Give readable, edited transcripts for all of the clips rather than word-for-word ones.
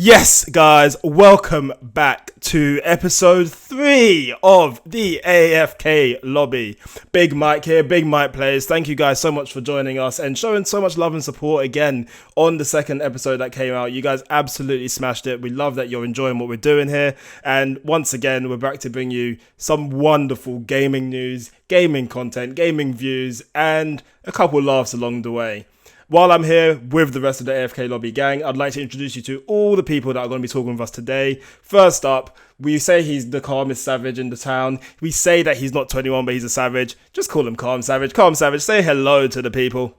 Yes, guys, welcome back to episode 3 of the AFK Lobby. Big Mike here, Big Mike Plays. Thank you guys so much for joining us and showing so much love and support again on the second episode that came out. You guys absolutely smashed it. We love that you're enjoying what we're doing here. And once again, we're back to bring you some wonderful gaming news, gaming content, gaming views, and a couple laughs along the way. While I'm here with the rest of the AFK Lobby gang, I'd like to introduce you to all the people that are going to be talking with us today. First up, we say he's the calmest savage in the town. We say that he's not 21, but he's a savage. Just call him Calm Savage. Calm Savage, say hello to the people.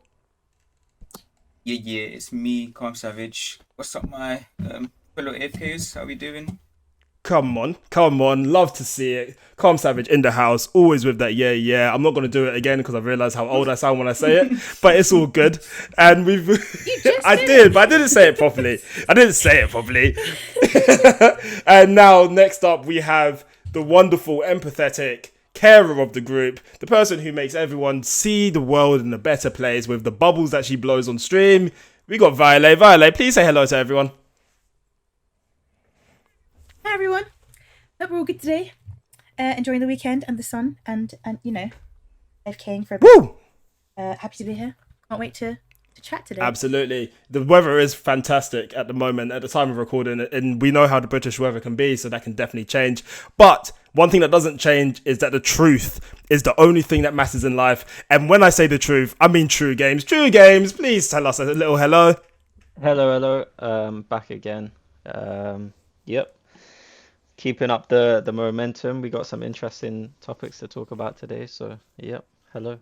Yeah, it's me, Calm Savage. What's up, my fellow AFKs? How we doing? Come on, love to see it. Calm Savage in the house, always with that yeah. I'm not going to do it again because I've realised how old I sound when I say it, but it's all good. And we've... I did, but I didn't say it properly. And now, next up, we have the wonderful, empathetic carer of the group, the person who makes everyone see the world in a better place with the bubbles that she blows on stream. We got Violet. Violet, please say hello to everyone. Hi everyone, hope we're all good today. Enjoying the weekend and the sun and you know, AFKing for a bit. Woo! Happy to be here. Can't wait to chat today. Absolutely. The weather is fantastic at the moment, at the time of recording, and we know how the British weather can be, so that can definitely change. But one thing that doesn't change is that the truth is the only thing that matters in life. And when I say the truth, I mean True Games. True Games, please tell us a little hello. Hello. Back again. Yep. Keeping up the momentum. We got some interesting topics to talk about today. So, yep. Hello.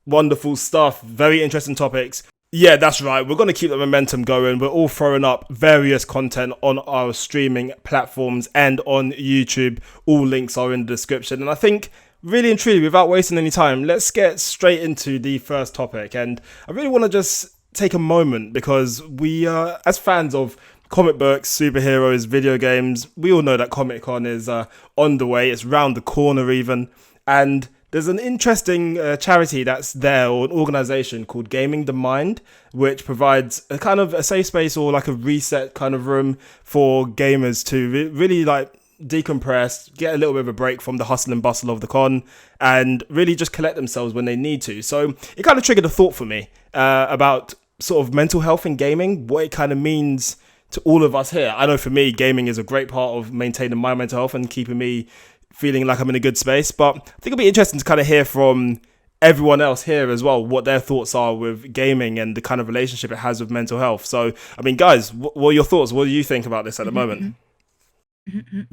Wonderful stuff. Very interesting topics. Yeah, that's right. We're going to keep the momentum going. We're all throwing up various content on our streaming platforms and on YouTube. All links are in the description. And I think, really and truly, without wasting any time, let's get straight into the first topic. And I really want to just take a moment because we, as fans of comic books, superheroes, video games, we all know that Comicon is on the way. It's round the corner even. And there's an interesting charity that's there, or an organization called Gaming the Mind, which provides a kind of a safe space or like a reset kind of room for gamers to really like decompress, get a little bit of a break from the hustle and bustle of the con, and really just collect themselves when they need to. So it kind of triggered a thought for me about sort of mental health in gaming, what it kind of means to all of us here. I know for me, gaming is a great part of maintaining my mental health and keeping me feeling like I'm in a good space. But I think it'll be interesting to kind of hear from everyone else here as well, what their thoughts are with gaming and the kind of relationship it has with mental health. So, I mean, guys, what are your thoughts? What do you think about this at the moment?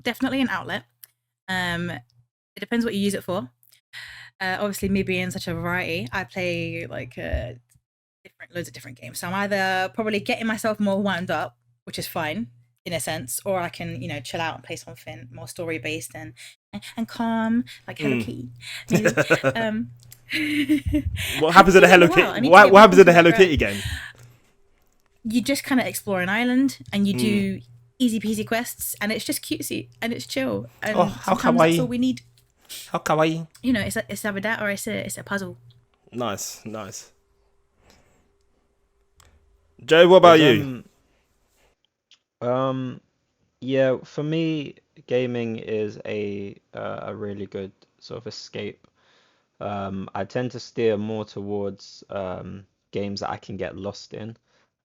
Definitely an outlet. It depends what you use it for. Obviously, me being such a variety, I play like loads of different games. So I'm either probably getting myself more wound up, which is fine in a sense, or I can, you know, chill out and play something more story based and calm, like Hello Kitty. What happens in a Hello Kitty? What happens in a Hello Kitty game? You just kind of explore an island and you do easy peasy quests, and it's just cutesy and it's chill. And how sometimes kawaii. that's all we need. How kawaii. You know, it's either that or it's a puzzle. Nice. Joe, what about you? Yeah, for me, gaming is a really good sort of escape. I tend to steer more towards games that I can get lost in,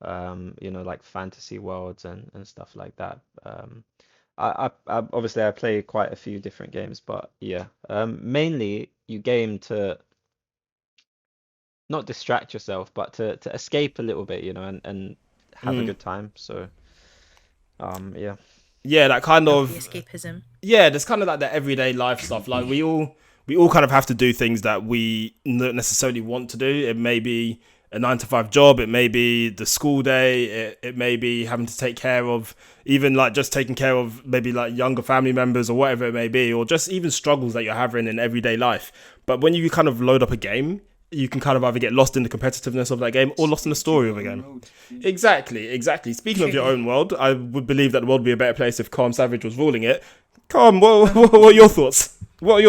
you know, like fantasy worlds and stuff like that. I obviously I play quite a few different games, but yeah, mainly you game to not distract yourself, but to escape a little bit, you know, and have a good time. So, yeah, that kind of escapism. Yeah, there's kind of like the everyday life stuff. Like we all kind of have to do things that we don't necessarily want to do. It may be a 9-to-5 job. It may be the school day. It may be having to take care of, even like just taking care of maybe like younger family members or whatever it may be, or just even struggles that you're having in everyday life. But when you kind of load up a game, you can kind of either get lost in the competitiveness of that game or lost in the story of a game. Exactly. Speaking of your own world, I would believe that the world would be a better place if Calm Savage was ruling it. Calm, what are your thoughts? I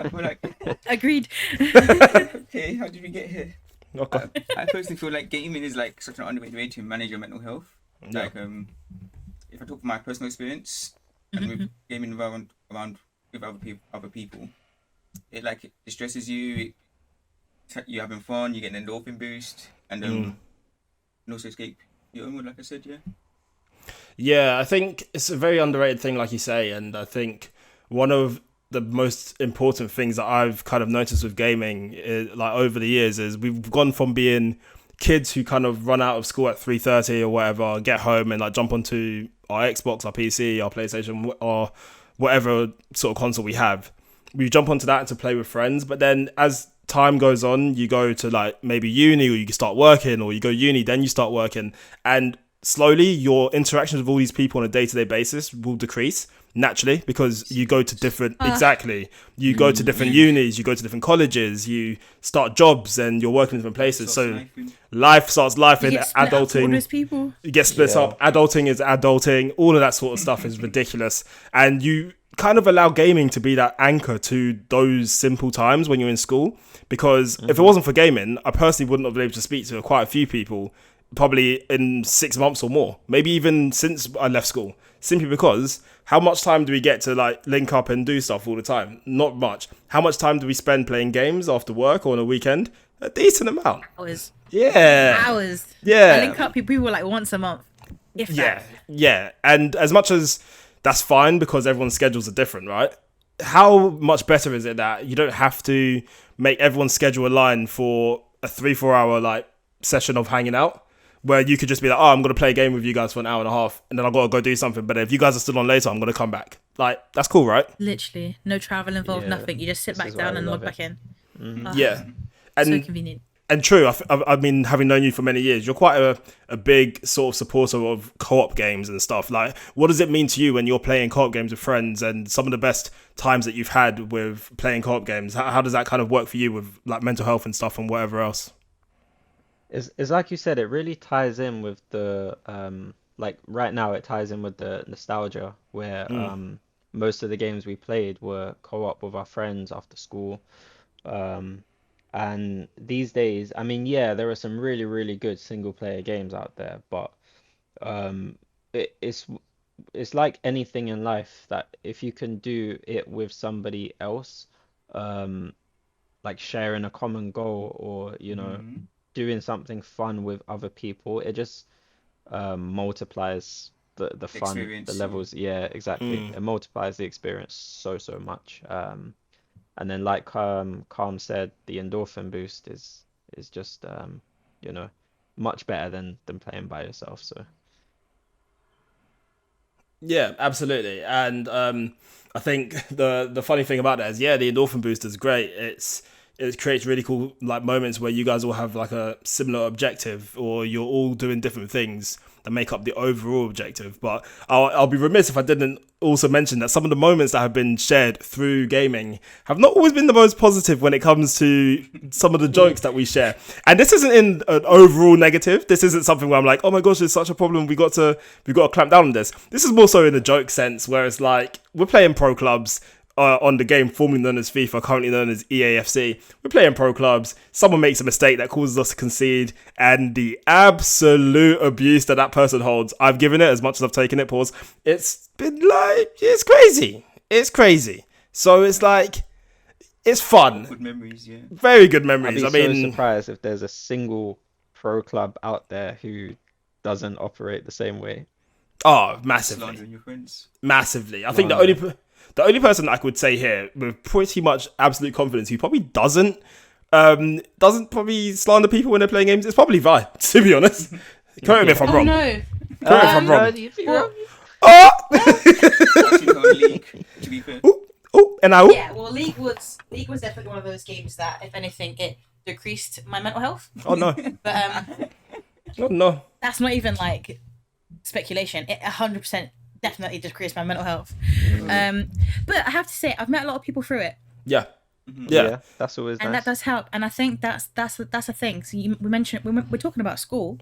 feel like... Agreed. Okay, how did we get here? Okay. I personally feel like gaming is like such an underrated way to manage your mental health. Yeah. Like if I talk from my personal experience and with gaming around with other people, it like distresses you. You're having fun. You get an endorphin boost, and and also escape your own mood. Like I said, yeah. Yeah, I think it's a very underrated thing, like you say, and I think one of the most important things that I've kind of noticed with gaming, like over the years, is we've gone from being kids who kind of run out of school at 3:30 or whatever, get home and like jump onto our Xbox, our PC, our PlayStation, or whatever sort of console we have. We jump onto that to play with friends, but then as time goes on, you go to like maybe uni, or you start working, or you go uni, then you start working, and slowly your interactions with all these people on a day-to-day basis will decrease naturally, because you go to different you go to different unis, you go to different colleges, you start jobs, and you're working in different places. So life starts life in adulting. Those people. You get split up. Adulting is adulting. All of that sort of stuff is ridiculous, and you kind of allow gaming to be that anchor to those simple times when you're in school. Because if it wasn't for gaming, I personally wouldn't have been able to speak to quite a few people probably in 6 months or more, maybe even since I left school, simply because how much time do we get to like link up and do stuff all the time? Not much. How much time do we spend playing games after work or on a weekend? A decent amount. Hours. Yeah. I link up people like once a month, if that. Yeah, and as much as that's fine because everyone's schedules are different, right? How much better is it that you don't have to make everyone's schedule align for a 3-4 hour like session of hanging out, where you could just be like, oh, I'm going to play a game with you guys for an hour and a half, and then I've got to go do something. But if you guys are still on later, I'm going to come back. Like, that's cool, right? Literally. No travel involved, nothing. You just sit back down and log back in. Yeah. And, so convenient. And true, I mean, having known you for many years, you're quite a big sort of supporter of co-op games and stuff. Like, what does it mean to you when you're playing co-op games with friends, and some of the best times that you've had with playing co-op games? How does that kind of work for you with like mental health and stuff and whatever else? It's like you said, it really ties in with the like right now it ties in with the nostalgia where most of the games we played were co-op with our friends after school. And these days, I mean, yeah, there are some really, really good single player games out there, but it's like anything in life that if you can do it with somebody else, um, like sharing a common goal, or doing something fun with other people, it just multiplies the fun, Experience, the levels. Yeah, exactly. It multiplies the experience so much. And then like Calm said, the endorphin boost is just much better than playing by yourself. So Yeah, absolutely. And I think the funny thing about that is, yeah, the endorphin boost is great. It creates really cool like moments where you guys all have like a similar objective, or you're all doing different things that make up the overall objective. But I'll be remiss if I didn't also mention that some of the moments that have been shared through gaming have not always been the most positive when it comes to some of the jokes that we share. And this isn't in an overall negative. This isn't something where I'm like, oh my gosh, there's such a problem. We got to clamp down on this. This is more so in a joke sense, where it's like we're playing pro clubs. On the game formerly known as FIFA, currently known as EAFC. We're playing pro clubs. Someone makes a mistake that causes us to concede, and the absolute abuse that person holds. I've given it as much as I've taken it. Pause. It's been like, it's crazy. It's crazy. So it's like, it's fun. Good memories, yeah. Very good memories. I'd be so surprised if there's a single pro club out there who doesn't operate the same way. Oh, massively. Slandering your friends. Massively. I think the only person I could say here with pretty much absolute confidence who probably doesn't probably slander people when they're playing games, it's probably Vi, to be honest. Correct me if I'm wrong. No. Correct me if I'm wrong. Oh! League, to be fair. And now? Yeah, well, League was definitely one of those games that, if anything, it decreased my mental health. Oh no. But Oh no. that's not even like speculation. It 100% definitely decreased my mental health. But I have to say, I've met a lot of people through it. Yeah. Yeah, that's always and nice. that does help. And I think that's a thing. So we mentioned we're talking about school,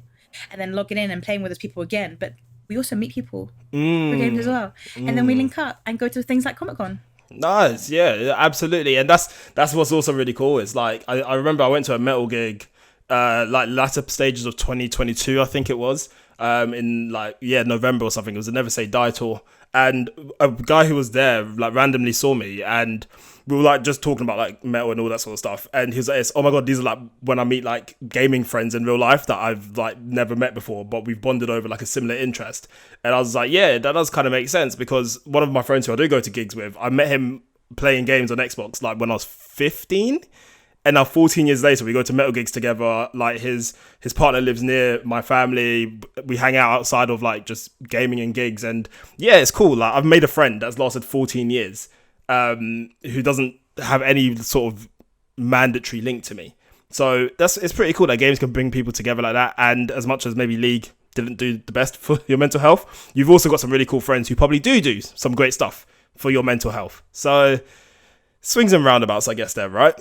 and then logging in and playing with those people again. But we also meet people through games as well, and then we link up and go to things like Comicon. Nice, yeah, absolutely. And that's what's also really cool. It's like I remember I went to a metal gig like latter stages of 2022, I think it was, in like November or something. It was a Never Say Die tour, and a guy who was there like randomly saw me, and we were like just talking about like metal and all that sort of stuff, and he was like, "Oh my god, these are like when I meet like gaming friends in real life that I've like never met before, but we've bonded over like a similar interest." And I was like, "Yeah, that does kind of make sense," because one of my friends who I do go to gigs with, I met him playing games on Xbox like when I was 15. And now 14 years later, we go to metal gigs together. Like his partner lives near my family. We hang out outside of like just gaming and gigs. And yeah, it's cool. Like I've made a friend that's lasted 14 years, who doesn't have any sort of mandatory link to me. So it's pretty cool that games can bring people together like that. And as much as maybe League didn't do the best for your mental health, you've also got some really cool friends who probably do some great stuff for your mental health. So swings and roundabouts, I guess, there, right?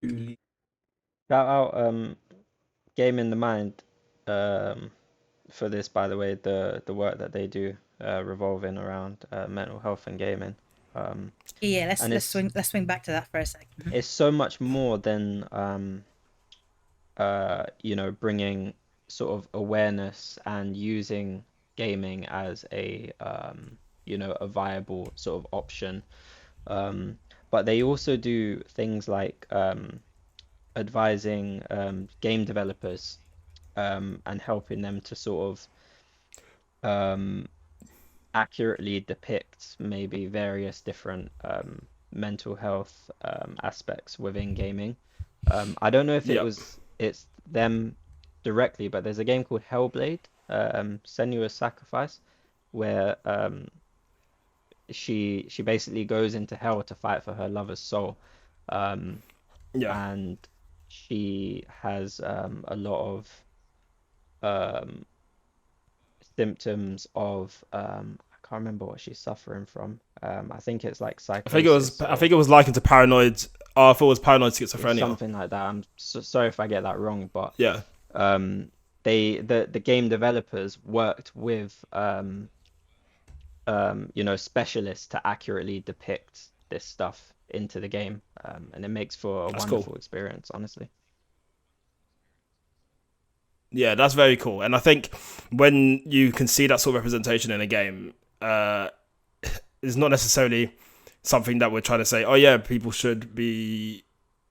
Shout out Game in the Mind for this, by the way, the work that they do revolving around mental health and gaming. Yeah, And let's swing back to that for a second. it's so much more than bringing sort of awareness and using gaming as a a viable sort of option. But they also do things like advising game developers and helping them to sort of accurately depict maybe various different mental health aspects within gaming. I don't know if it's them directly, but there's a game called Hellblade, Senua's Sacrifice, where she basically goes into hell to fight for her lover's soul. And she has a lot of symptoms of I can't remember what she's suffering from. I think it's like psychosis. I think it was likened to paranoid. Oh, I thought it was paranoid schizophrenia. Something like that. I'm sorry if I get that wrong, but yeah. The game developers worked with specialists to accurately depict this stuff into the game, and it makes for a wonderful experience, honestly. Yeah, that's very cool. And I think when you can see that sort of representation in a game, it's not necessarily something that we're trying to say, oh yeah, people should be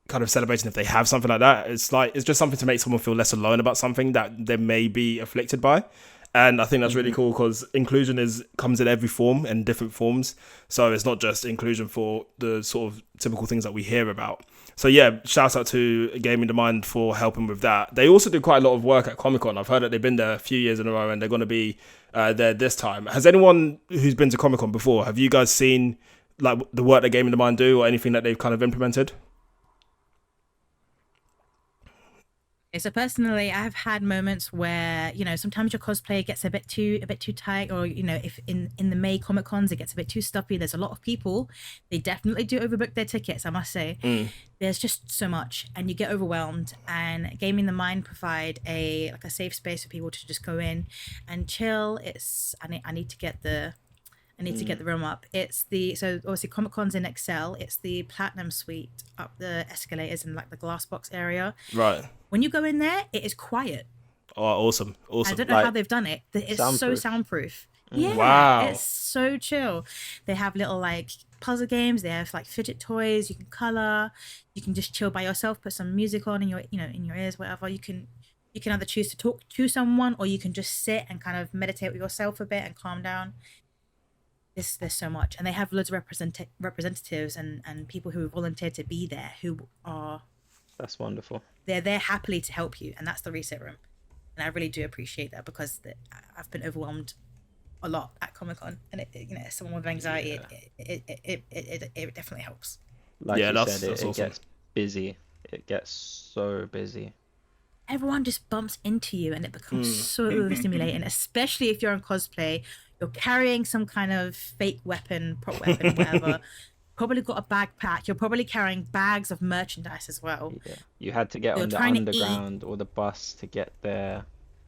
kind of celebrating if they have something like that. It's just something to make someone feel less alone about something that they may be afflicted by. And I think that's really cool because inclusion comes in every form and different forms. So it's not just inclusion for the sort of typical things that we hear about. So yeah, shout out to Game in the Mind for helping with that. They also do quite a lot of work at Comicon. I've heard that they've been there a few years in a row and they're going to be there this time. Has anyone who's been to Comicon before, have you guys seen like the work that Game in the Mind do or anything that they've kind of implemented? So personally, I've had moments where, sometimes your cosplay gets a bit too tight, or, if in the May Comic Cons, it gets a bit too stuffy. There's a lot of people. They definitely do overbook their tickets, I must say. There's just so much and you get overwhelmed, and Game in the Mind provide a safe space for people to just go in and chill. I need to get the room up. So obviously Comic-Con's in Excel. It's the Platinum Suite up the escalators in like the glass box area. Right. When you go in there, it is quiet. Oh, awesome. I don't know how they've done it. It's so soundproof. Yeah. Wow. It's so chill. They have little like puzzle games. They have like fidget toys. You can color. You can just chill by yourself. Put some music on in your ears, whatever. You can either choose to talk to someone, or you can just sit and kind of meditate with yourself a bit and calm down. There's so much, and they have loads of representatives and people who have volunteered to be there who are. That's wonderful. They're there happily to help you, and that's the reset room. And I really do appreciate that because I've been overwhelmed a lot at Comic-Con, and as someone with anxiety, it definitely helps. Like you said, it awesome. Gets busy. It gets so busy. Everyone just bumps into you, and it becomes so overstimulating, especially if you're in cosplay. You're carrying some kind of fake weapon, prop weapon, whatever. Probably got a backpack. You're probably carrying bags of merchandise as well. Yeah. You had to get on the underground or the bus to get there.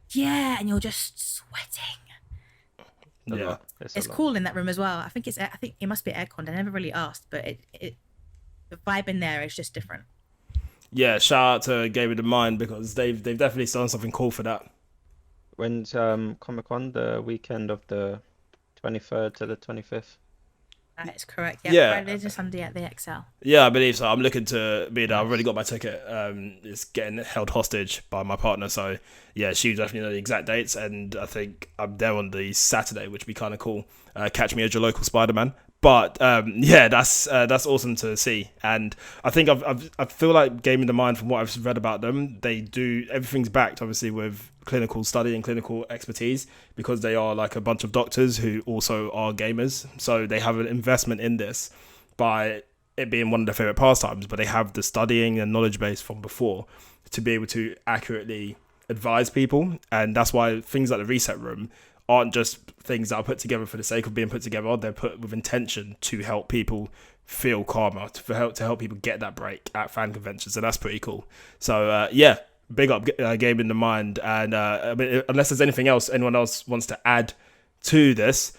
Yeah, and you're just sweating. Yeah, it's cool in that room as well. I think it must be aircon. I never really asked, but the vibe in there is just different. yeah, shout out to Gaming in Mind because they've definitely done something cool for that. When's Comicon? The weekend of the 23rd to the 25th. That is correct. Yeah, Yeah. Friday to Sunday at the XL. Yeah, I believe so. I'm looking to be there. I've Nice. already got my ticket. It's getting held hostage by my partner. So, yeah, she definitely know the exact dates. And I think I'm there on the Saturday, which would be kind of cool. Catch me as your local Spider-Man. But, yeah, that's awesome to see. And I think I feel like Gaming the Mind, from what I've read about them, they do, everything's backed, obviously, with clinical study and clinical expertise because they are like a bunch of doctors who also are gamers. So they have an investment in this by it being one of their favorite pastimes, but they have the studying and knowledge base from before to be able to accurately advise people. And that's why things like the reset room aren't just things that are put together for the sake of being put together. They're put with intention to help people feel calmer, to help people get that break at fan conventions. So that's pretty cool. So yeah, big up Game in the Mind. And I mean, unless there's anything else anyone else wants to add to this,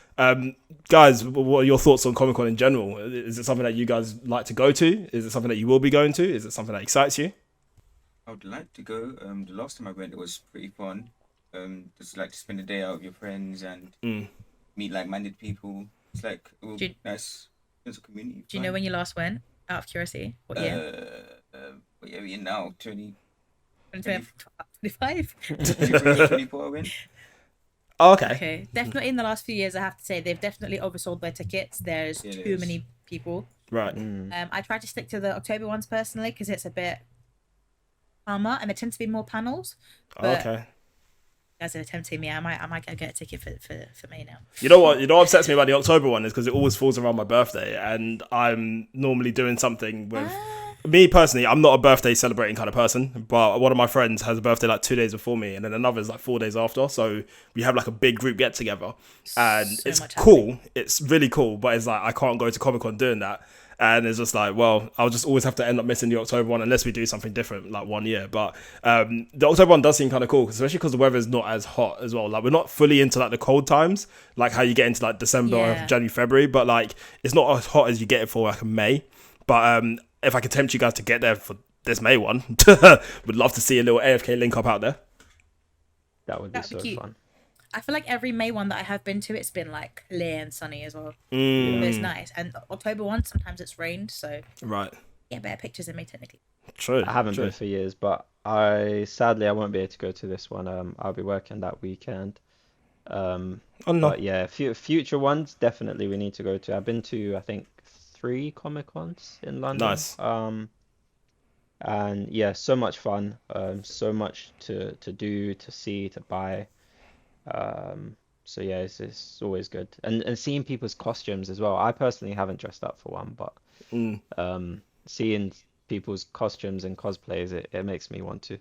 guys, what are your thoughts on Comicon in general? Is it something that you guys like to go to? Is it something that you will be going to? Is it something that excites you? I would like to go. The last time I went, it was pretty fun. Just like to spend a day out with your friends and meet like-minded people. It's like a nice sense of community. Do you know when you last went? Out of curiosity, what year? What year are we in now? 2025. 24 I went. Oh, okay. Okay, definitely in the last few years, I have to say they've definitely oversold their tickets. There's too many people. Right. I try to stick to the October ones personally because it's a bit calmer and there tend to be more panels. But Okay. Guys are tempting me. I might go get a ticket for May now. You know what upsets me about the October one is because it always falls around my birthday, and I'm normally doing something with me personally. I'm not a birthday celebrating kind of person, but one of my friends has a birthday like 2 days before me, and then another's like 4 days after. So we have like a big group get together, and So it's much cool. happening. It's really cool, but it's like I can't go to Comicon doing that. And it's just like, well, I'll just always have to end up missing the October one unless we do something different like one year. But the October one does seem kind of cool, especially because the weather's not as hot as well. Like we're not fully into like the cold times, like how you get into like December, January, February. But like it's not as hot as you get it for like a May. But if I could tempt you guys to get there for this May one, would love to see a little AFK link up out there. That would be That'd be so cute. fun. I feel like every May one that I have been to, it's been like clear and sunny as well. Mm. It's nice. And October one, sometimes it's rained, so Right. yeah, better pictures than me technically. True. I haven't true. been for years, but sadly I won't be able to go to this one. I'll be working that weekend. Oh no. But yeah, future ones definitely we need to go to. I've been to I think 3 Comic-Cons in London. Nice. And yeah, so much fun. So much to do, to see, to buy. So yeah, it's always good. And seeing people's costumes as well. I personally haven't dressed up for one, but seeing people's costumes and cosplays, it makes me want to.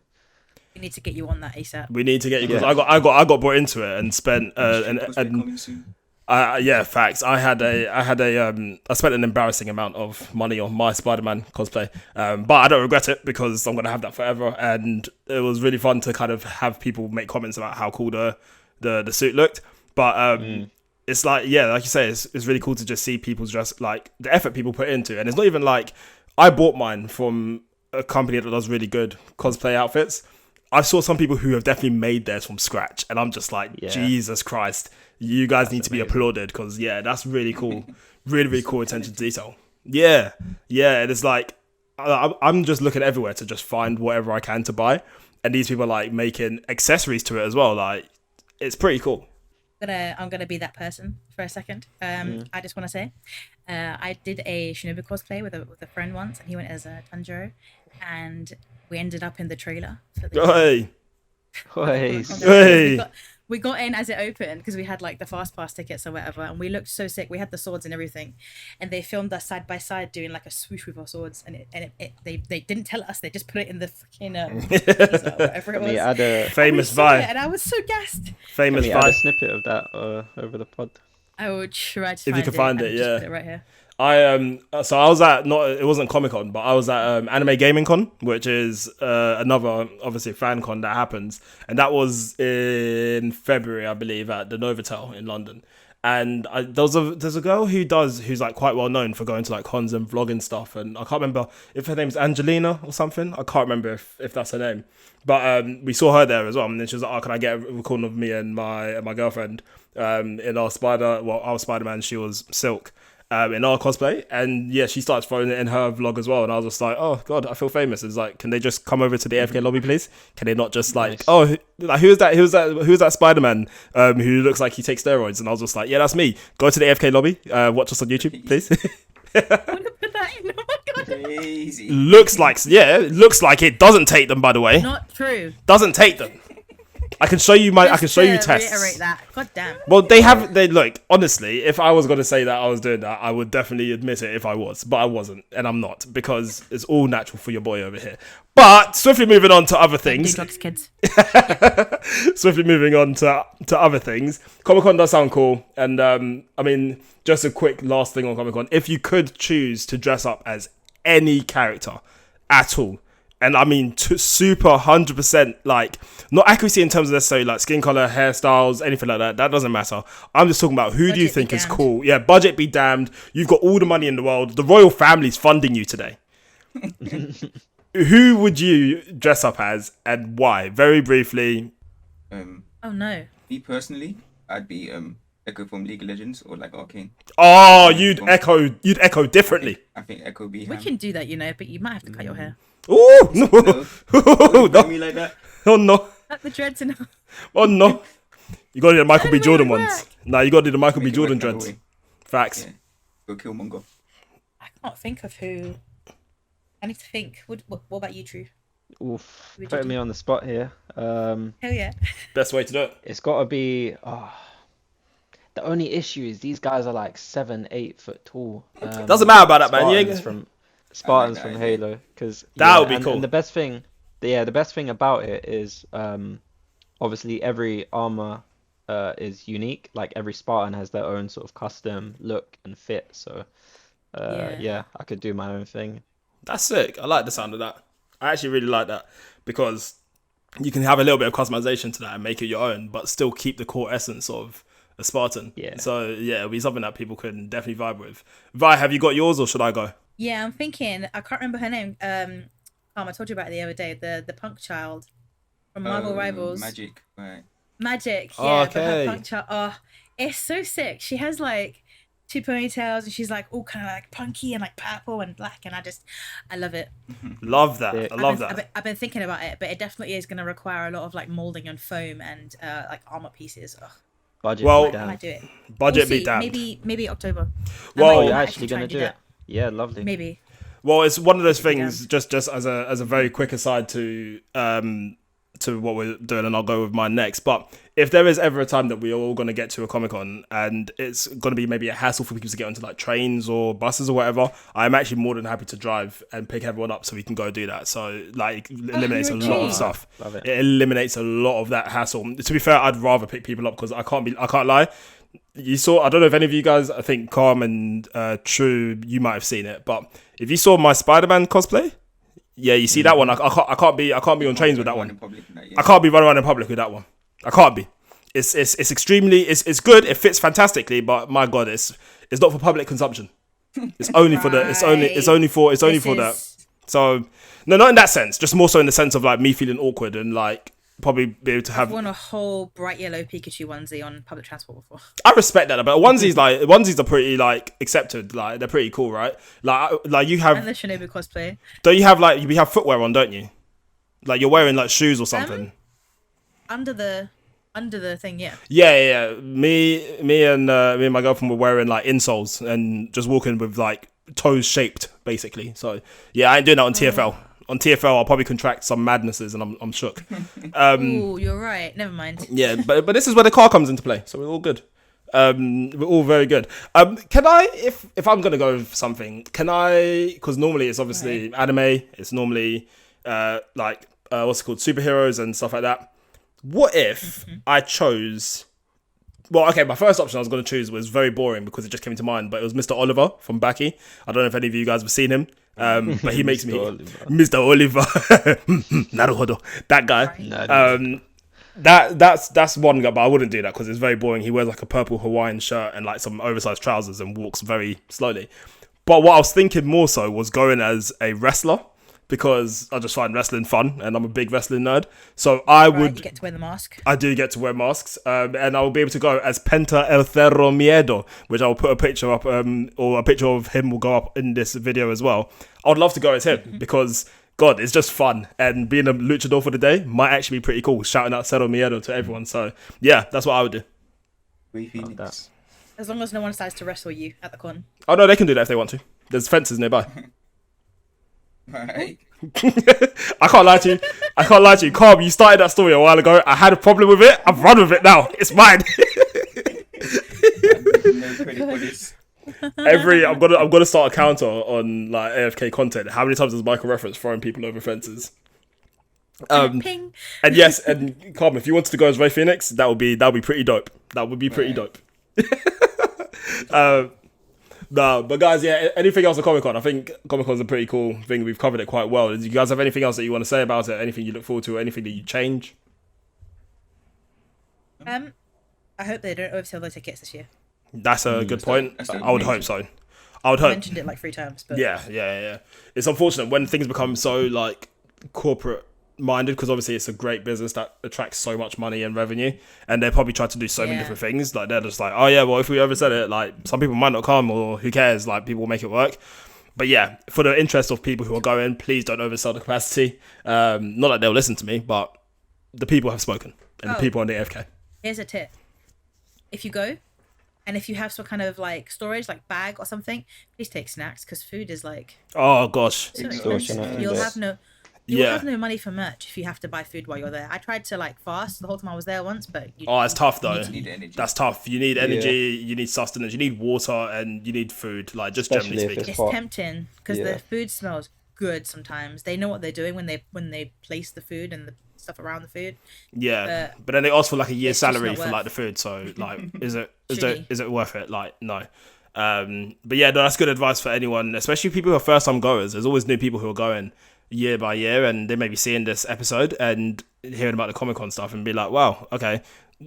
We need to get you on that ASAP. We need to get you because Yeah. I got brought into it and spent Cosplay coming soon. yeah, facts. I spent an embarrassing amount of money on my Spider-Man cosplay, but I don't regret it because I'm gonna have that forever. And it was really fun to kind of have people make comments about how cool the suit looked. But it's like, yeah, like you say, it's really cool to just see people's just like the effort people put into, and it's not even like I bought mine from a company that does really good cosplay outfits. I saw some people who have definitely made theirs from scratch, and I'm just like, Yeah. Jesus Christ, you guys need to be applauded because yeah, that's really cool, really cool attention to detail. Yeah, and it's like I'm just looking everywhere to just find whatever I can to buy, and these people are like making accessories to it as well. Like it's pretty cool. I'm gonna be that person for a second. I just want to say, I did a Shinobu cosplay with a friend once, and he went as a Tanjiro, and we ended up in the trailer. For the Hey, Hey. We got in as it opened because we had like the fast pass tickets or whatever, and we looked so sick. We had the swords and everything, and they filmed us side by side doing like a swoosh with our swords, and they didn't tell us. They just put it in the fucking teaser, whatever it was. Can we add a famous And we saw it, vibe. and I was so gassed. Famous can we add a vibe. snippet of that over the pod? I will try to If you can find it, and just yeah. put it right here. So I was at it wasn't Comicon, but I was at Anime Gaming Con, which is another obviously fan con that happens, and that was in February, I believe, at the Novotel in London. And there's a girl who's like quite well known for going to like cons and vlogging stuff, and I can't remember if her name's Angelina or something. I can't remember if that's her name, but we saw her there as well. And then she was like, "Oh, can I get a recording of me and my girlfriend in our Spider-Man? She was Silk." In our cosplay, and yeah, she starts throwing it in her vlog as well, and I was just like, oh god, I feel famous. It's like, can they just come over to the AFK lobby, please? Can they not just like, Nice. oh, like who's that Spider-Man who looks like he takes steroids? And I was just like, yeah, that's me. Go to the AFK lobby, watch us on YouTube, please. I want to put that in. Oh my god. Crazy. looks like it doesn't take them, by the way. Not true. Doesn't take them. I can show you tests. Reiterate that. God damn. Well, they look, honestly, if I was going to say that I was doing that, I would definitely admit it if I was, but I wasn't, and I'm not, because it's all natural for your boy over here. But swiftly moving on to other things. Drugs, kids. Swiftly moving on to other things. Comicon does sound cool, and I mean, just a quick last thing on Comicon. If you could choose to dress up as any character at all, and I mean super 100% like, not accuracy in terms of necessarily like skin color, hairstyles, anything like that. That doesn't matter. I'm just talking about who do you think is cool? Yeah, budget be damned. You've got all the money in the world. The royal family's funding you today. Who would you dress up as and why? Very briefly. Oh no. Me personally, I'd be Echo from League of Legends or like Arcane. Oh, you'd echo differently. I think Echo be. We can do that, but you might have to cut your hair. Oh no! Don't me like that. Oh no! Cut the dreads and Oh no! You gotta do the Michael B. That Jordan wouldn't ones. work. Nah, you gotta do the Michael B. Make it Jordan work that dreads. way. Facts. Yeah. Go Killmonger. I can't think of who. I need to think. What about you, True? Oof, Would you putting do? me on the spot here. Hell yeah. Best way to do it. It's got to be. The only issue is these guys are like 7-8 foot tall. Doesn't matter about that, man. You Spartans ain't... from Spartans that from idea. Halo, because That would be cool. And the best thing about it is obviously every armor is unique. Like every Spartan has their own sort of custom look and fit. So Yeah. I could do my own thing. That's sick. I like the sound of that. I actually really like that because you can have a little bit of customization to that and make it your own, but still keep the core essence of a Spartan. Yeah. So yeah, it'll be something that people can definitely vibe with. Vi, have you got yours or should I go? Yeah, I'm thinking. I can't remember her name. I told you about it the other day. The punk child from Marvel Rivals. Magic. Right. Magic. Oh, Yeah, but okay. her punk child. Oh, it's so sick. She has like 2 ponytails and she's like all kind of like punky and like purple and black, and I love it. Love that. Yeah. I love that. I've been thinking about it, but it definitely is going to require a lot of like molding and foam and like armor pieces. Ugh, Budget. Well- I down. might do it. Budget We'll be see. damned. Maybe October. Well- Oh, I you're might actually try gonna and do it. Yeah, lovely. Maybe. Well, it's one of those Pretty things. Just as a very quick aside to what we're doing, and I'll go with mine next. But if there is ever a time that we're all going to get to a Comic-Con and it's going to be maybe a hassle for people to get onto like trains or buses or whatever, I'm actually more than happy to drive and pick everyone up so we can go do that. So like it eliminates a you're a lot of G. stuff. Love it. It eliminates a lot of that hassle. To be fair, I'd rather pick people up because I can't lie. You saw, I don't know if any of you guys, I think Calm and True, you might have seen it, but if you saw my Spider-Man cosplay, yeah, you see that one. I can't be on trains with that Run one. in public and that, yeah. I can't be running around in public with that one. I can't be. It's extremely it's good. It fits fantastically, but my god, it's not for public consumption. It's only for the it's only for that. So no, not in that sense. Just more so in the sense of like me feeling awkward and like probably be able to I've have. worn a whole bright yellow Pikachu onesie on public transport before. I respect that, but onesies are pretty like accepted. Like they're pretty cool, right? Like you have And the Shinobu cosplay. don't you have like you have footwear on, don't you? Like you're wearing like shoes or something. Under the thing, yeah. Yeah. Me and my girlfriend were wearing like insoles and just walking with like toes shaped, basically. So yeah, I ain't doing that on TFL. On TFL, I'll probably contract some madnesses, and I'm shook. Ooh, you're right. Never mind. Yeah, but this is where the car comes into play, so we're all good. We're all very good. Can I, if I'm gonna go with something, can I? Because normally it's obviously anime. It's normally what's it called, superheroes and stuff like that. What if I chose? Well, okay, my first option I was going to choose was very boring because it just came to mind, but it was Mr. Oliver from Baki. I don't know if any of you guys have seen him, but he makes me... Oliver. Mr. Oliver. Naruhodo. That guy. That's one guy, but I wouldn't do that because it's very boring. He wears like a purple Hawaiian shirt and like some oversized trousers and walks very slowly. But what I was thinking more so was going as a wrestler because I just find wrestling fun and I'm a big wrestling nerd. So I Right, would. you get to wear the mask. I do get to wear masks, and I will be able to go as Penta El Cerro Miedo, which I will put a picture up, or a picture of him will go up in this video as well. I would love to go as him because, God, it's just fun, and being a luchador for the day might actually be pretty cool, shouting out Cerro Miedo to everyone. So, yeah, that's what I would do. Ray Phoenix. As long as no one decides to wrestle you at the con. Oh, no, they can do that if they want to. There's fences nearby. Right. I can't lie to you. Carl, you started that story a while ago. I had a problem with it. I've run with it now. It's mine. No credit for this. I'm gonna start a counter on like AFK content. How many times does Michael reference throwing people over fences? Ping. And yes, and Carmen, if you wanted to go as Ray Phoenix, that would be pretty dope. That would be pretty dope. No, but guys, yeah. Anything else on Comicon? I think Comicon's a pretty cool thing. We've covered it quite well. Do you guys have anything else that you want to say about it? Anything you look forward to? Anything that you change? I hope they don't oversell their tickets this year. That's a good point. that's I would hope amazing. so. I would I hope. mentioned it like 3 times, but Yeah. It's unfortunate when things become so like corporate minded because obviously it's a great business that attracts so much money and revenue, and they probably try to do so many Yeah. different things. Like they're just like, oh yeah, well if we oversell it, like some people might not come or who cares? Like people will make it work. But yeah, for the interest of people who are going, please don't oversell the capacity. Not that they'll listen to me, but the people have spoken and the people on the AFK. here's a tip. If you go, and if you have some kind of like storage, like bag or something, please take snacks because food is like Oh gosh. so Extortionate, expensive. yes. You'll Yeah. have no money for merch if you have to buy food while you're there. I tried to like fast the whole time I was there once, but Oh, it's tough though. You need energy. That's tough. You need energy, you need sustenance, you need water, and you need food. Like just Especially generally if speaking. it's hot. tempting because Yeah. the food smells good sometimes. They know what they're doing when they place the food and the stuff around the food. Yeah, but then they ask for like a year's it's just salary not for worth- like the food. So like, is it Shitty. worth it? Like, no. But yeah, no, that's good advice for anyone, especially people who are first time goers. There's always new people who are going year by year, and they may be seeing this episode and hearing about the Comic-Con stuff and be like, wow, okay.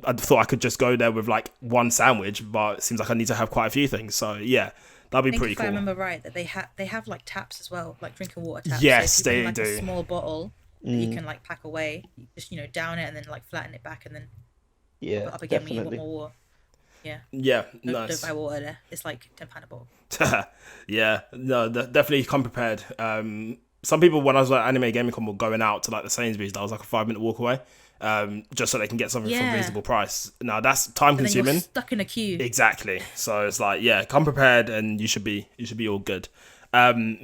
I thought I could just go there with like one sandwich, but it seems like I need to have quite a few things. So yeah, that'd I be think pretty if cool. I remember right, that they have like taps as well, like drinking water taps. Yes, so if you they bring, like, do. A small bottle that you can like pack away, you just down it and then like flatten it back and then put Yeah, it up again when you want definitely. more water. Yeah, Yeah, don't nice. buy water there. It's like £10 a bottle. Yeah, no, definitely come prepared. Some people, when I was at Anime Gaming Con, were going out to like the Sainsbury's. That was like a 5-minute walk away, just so they can get something for a Yeah. reasonable price. Now that's time And then you're consuming. stuck in a queue. Exactly. So it's like, yeah, come prepared, and you should be all good.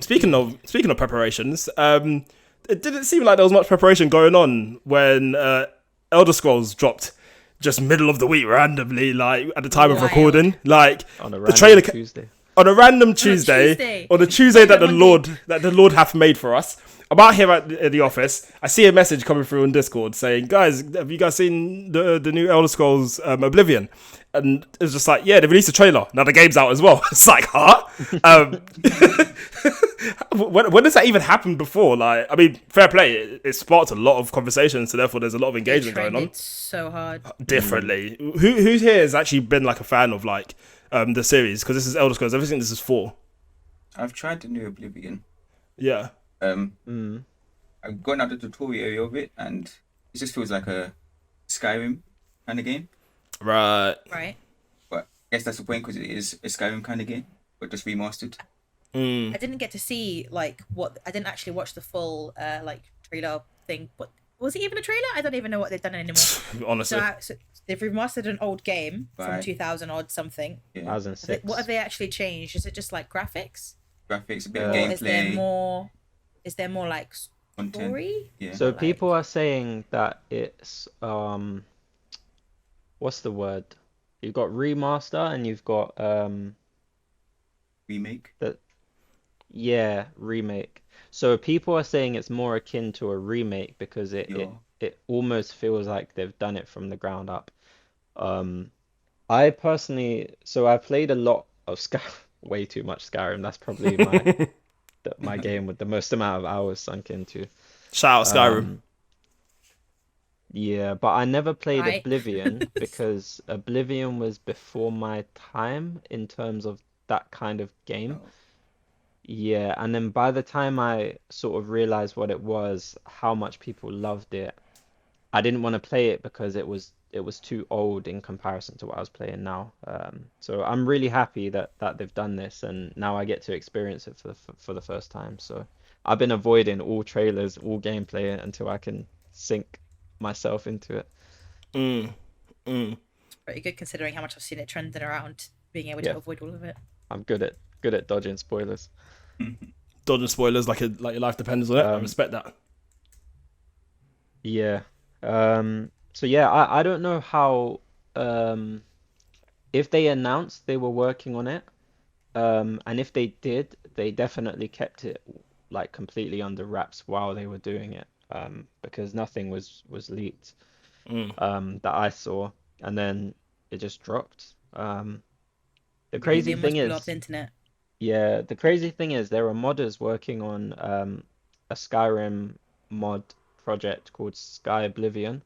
Speaking of preparations, it didn't seem like there was much preparation going on when Elder Scrolls dropped just middle of the week randomly, like at the time of Wild. recording, like On a the random trailer Tuesday. on a random Tuesday, on the Tuesday that the Lord hath made for us. I'm out here at the office. I see a message coming through on Discord saying, "Guys, have you guys seen the new Elder Scrolls Oblivion?" And it was just like, "Yeah, they released a trailer. Now the game's out as well." It's like, huh? When does that even happen before? Like, I mean, fair play. It sparked a lot of conversations, so therefore there's a lot of engagement going on. It's so hard. Differently. Who here has actually been like a fan of like the series? Because this is Elder Scrolls. Everything this is 4. I've tried the new Oblivion. Yeah. I've gone out the tutorial area of it, and it just feels like a Skyrim kind of game. Right. Right. But I guess that's the point because it is a Skyrim kind of game, but just remastered. I didn't get to see like what I didn't actually watch the full like trailer thing. But was it even a trailer? I don't even know what they've done anymore. Honestly. So they've remastered an old game from Right. 2000 odd something. Yeah. 2006. What have they actually changed? Is it just like graphics? Graphics, a bit of Or is there gameplay, more? Is there more like content. story? Yeah. So Like- people are saying that it's what's the word? You've got remaster and you've got Remake. remake. So people are saying it's more akin to a remake because Yeah. it almost feels like they've done it from the ground up. I personally, so I played a lot of way too much Skyrim. That's probably my game with the most amount of hours sunk into. Shout out Skyrim. Yeah, but I never played Right. Oblivion because Oblivion was before my time in terms of that kind of game. Oh, Yeah, and then by the time I sort of realized what it was, how much people loved it, I didn't want to play it because it was too old in comparison to what I was playing now. So I'm really happy that they've done this, and now I get to experience it for the first time. So I've been avoiding all trailers, all gameplay until I can sink myself into it. Mm, mm. It's pretty good considering how much I've seen it trending around, being able Yeah, to avoid all of it. I'm good at dodging spoilers. Dodging spoilers like your life depends on it. I Um, respect that. yeah. So yeah, I don't know how um if they announced they were working on it. And if they did, they definitely kept it like completely under wraps while they were doing it. Because nothing was leaked Mm. that I saw, and then it just dropped. The crazy Million thing must blow up the is, internet. yeah, the crazy thing is there are modders working on a Skyrim mod project called Sky Oblivion.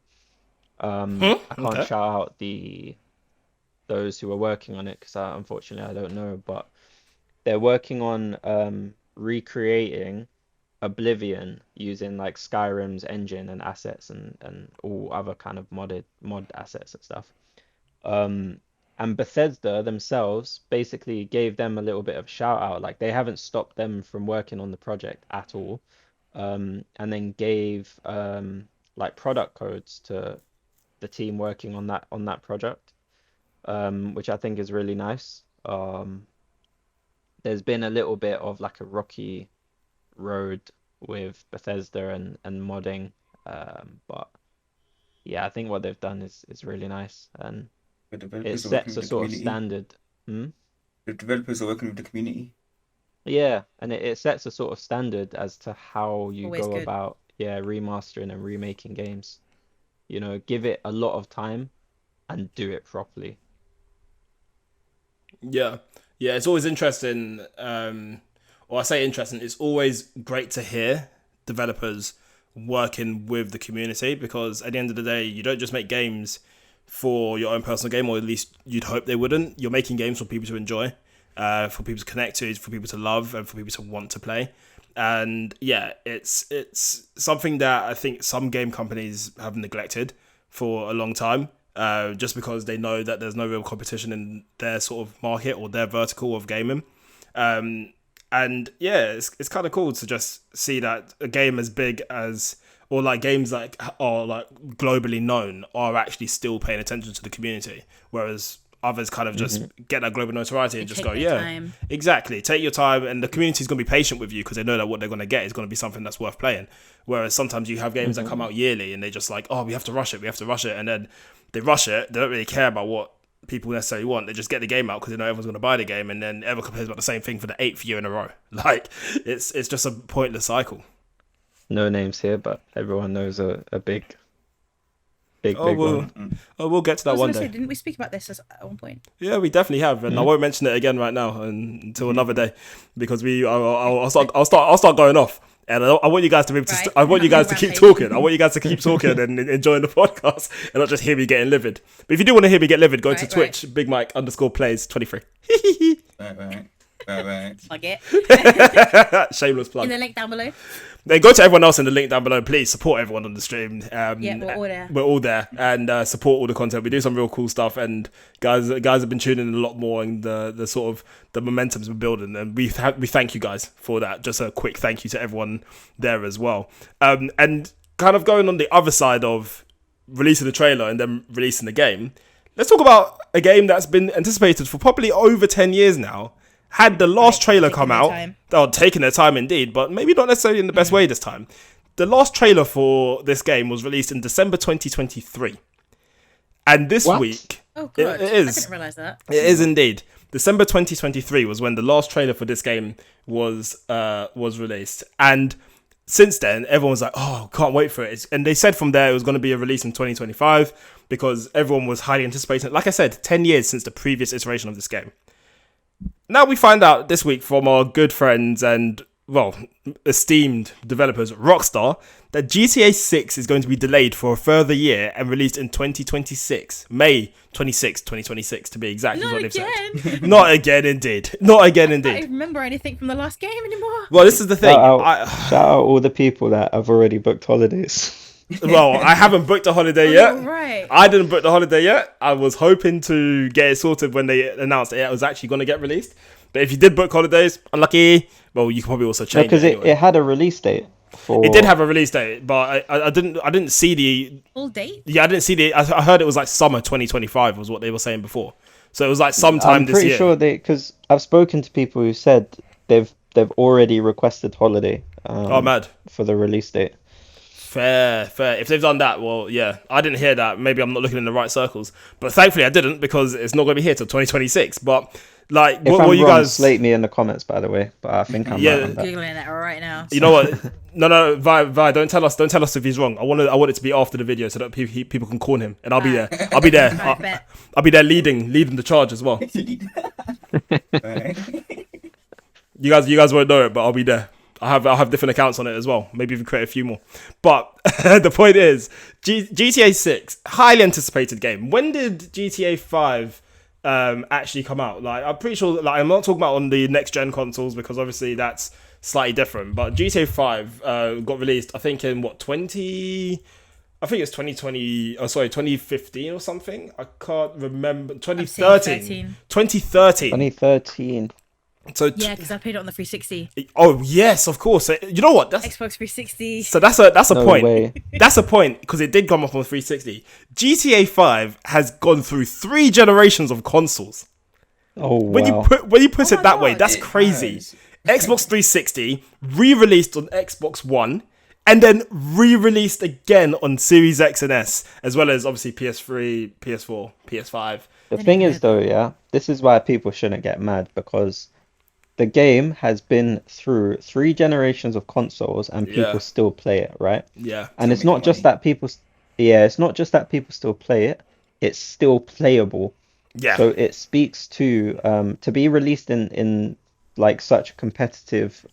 Hmm? I can't Okay. shout out the those who are working on it because unfortunately I don't know, but they're working on recreating Oblivion using like Skyrim's engine and assets and all other kind of mod assets and stuff. Um, and Bethesda themselves basically gave them a little bit of shout out, like they haven't stopped them from working on the project at all. And then gave like product codes to the team working on that project, which I think is really nice. There's been a little bit of like a rocky road with Bethesda and modding. But yeah, I think what they've done is really nice, and the it developers are working sets with a the sort of community. standard. Hmm? The developers are working with the community. Yeah, and it sets a sort of standard as to how you Always go good. about, yeah, remastering and remaking games. You know, give it a lot of time and do it properly. Yeah, yeah. It's always interesting. Or I say interesting. It's always great to hear developers working with the community because at the end of the day, you don't just make games for your own personal game, or at least you'd hope they wouldn't. You're making games for people to enjoy, for people to connect to, for people to love, and for people to want to play. And yeah, it's something that I think some game companies have neglected for a long time, just because they know that there's no real competition in their sort of market or their vertical of gaming. Um, and yeah, it's kind of cool to just see that a game as big as or like games like are like globally known are actually still paying attention to the community, whereas others kind of just Hmm. get that global notoriety They and just take go, their yeah, time. exactly. Take your time, and the community's going to be patient with you because they know that what they're going to get is going to be something that's worth playing. Whereas sometimes you have games that come Hmm. out yearly and they just like, oh, we have to rush it, and then they rush it. They don't really care about what people necessarily want. They just get the game out because they know everyone's going to buy the game, and then everyone complains about the same thing for the eighth year in a row. Like it's just a pointless cycle. No names here, but everyone knows a Oh, big one. we'll we'll get to I that was one going to say, day. didn't we speak about this at one point? Yeah, we definitely have, and I Hmm? won't mention it again right now until another day because I'll start going off, and I want you guys to be able to. Right. I want you I'm gonna guys to keep rampage. talking. I want you guys to keep talking and enjoying the podcast, and not just hear me getting livid. But if you do want to hear me get livid, go to Right, Twitch, BigMike _plays 23. Right. Plug it. Shameless plug. In the link down below. Then go to everyone else in the link down below. Please support everyone on the stream. Yeah, we're all there. We're all there, and support all the content. We do some real cool stuff, and guys have been tuning in a lot more, and the sort of the momentum's been building, and we thank you guys for that. Just a quick thank you to everyone there as well. And kind of going on the other side of releasing the trailer and then releasing the game. Let's talk about a game that's been anticipated for probably over 10 years now. Had the last Right, trailer taking come their out, time. oh, taking their time indeed, but maybe not necessarily in the best way this time. The last trailer for this game was released in December 2023. And this What? week, Oh, God. it I is. didn't realise that. It is indeed. December 2023 was when the last trailer for this game was released. And since then, everyone was like, oh, can't wait for it. And they said from there it was going to be a release in 2025 because everyone was highly anticipating it. Like I said, 10 years since the previous iteration of this game. Now we find out this week from our good friends and esteemed developers Rockstar that GTA 6 is going to be delayed for a further year and released in 2026, May 26, 2026 to be exact. Not is what they've again. said. Not again, indeed. Not again, I indeed. don't even remember anything from the last game anymore. Well, this is the thing. Shout out all the people that have already booked holidays. Well, I haven't booked a holiday Oh, yet. you're right. I didn't book the holiday yet. I was hoping to get it sorted when they announced it was actually going to get released. But if you did book holidays, unlucky. Well, you can probably also change Because it anyway. it had a release date. It did have a release date, but I didn't see the Full date? Yeah, I didn't see the. I heard it was like summer 2025 was what they were saying before. So it was like sometime I'm this pretty year. sure because I've spoken to people who said they've already requested holiday. Oh, mad. For the release date. Fair. If they've done that, well, yeah. I didn't hear that. Maybe I'm not looking in the right circles. But thankfully I didn't because it's not going to be here till 2026. But like, If what I'm were you wrong, guys? slate me in the comments, by the way. But I think I'm Yeah. right on that. Googling that right now. You know what? No, Vi, don't tell us if he's wrong. I want it to be after the video so that people can call him, and I'll be there. I'll be there. I bet. I'll be there leading the charge as well. You guys won't know it, but I'll be there. I'll have different accounts on it as well. Maybe even create a few more. But the point is, GTA 6, highly anticipated game. When did GTA 5 actually come out? Like, I'm pretty sure. Like, I'm not talking about on the next gen consoles because obviously that's slightly different. But GTA 5 got released, I think, in what 20. I think it's 2020. Oh, sorry, 2015 or something. I can't remember. 2013. 2013. 2013. So Yeah, because I played it on the 360. Oh yes, of course. You know what? That's Xbox 360. so that's a No point. way. That's a point because it did come up on 360. GTA 5 has gone through 3 generations of consoles. Oh wow. When you put Oh it my that way, God, that's it crazy. has. Xbox 360 re-released on Xbox One and then re-released again on Series X and S, as well as obviously PS3, PS4, PS5. The thing is though, yeah, this is why people shouldn't get mad because the game has been through 3 generations of consoles and people Yeah. still play it, right? Yeah. And it's Still not making just money. that people, it's not just that people still play it, it's still playable. Yeah. So it speaks to be released in like such competitive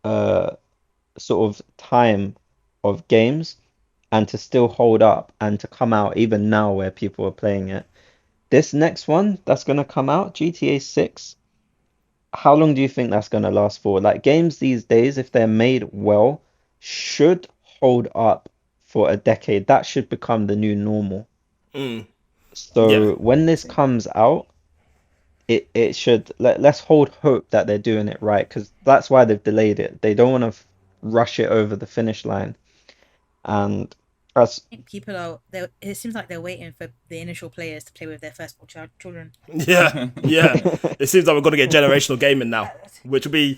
sort of time of games and to still hold up and to come out even now where people are playing it. This next one that's going to come out, GTA 6, how long do you think that's going to last for? Like games these days, if they're made well, should hold up for a decade. That should become the new normal. Mm. So Yeah. when this comes out, it should let's hold hope that they're doing it right because that's why they've delayed it. They don't want to rush it over the finish line. And as I think people it seems like they're waiting for the initial players to play with their firstborn children. Yeah. It seems like we're gonna get generational gaming now, which will be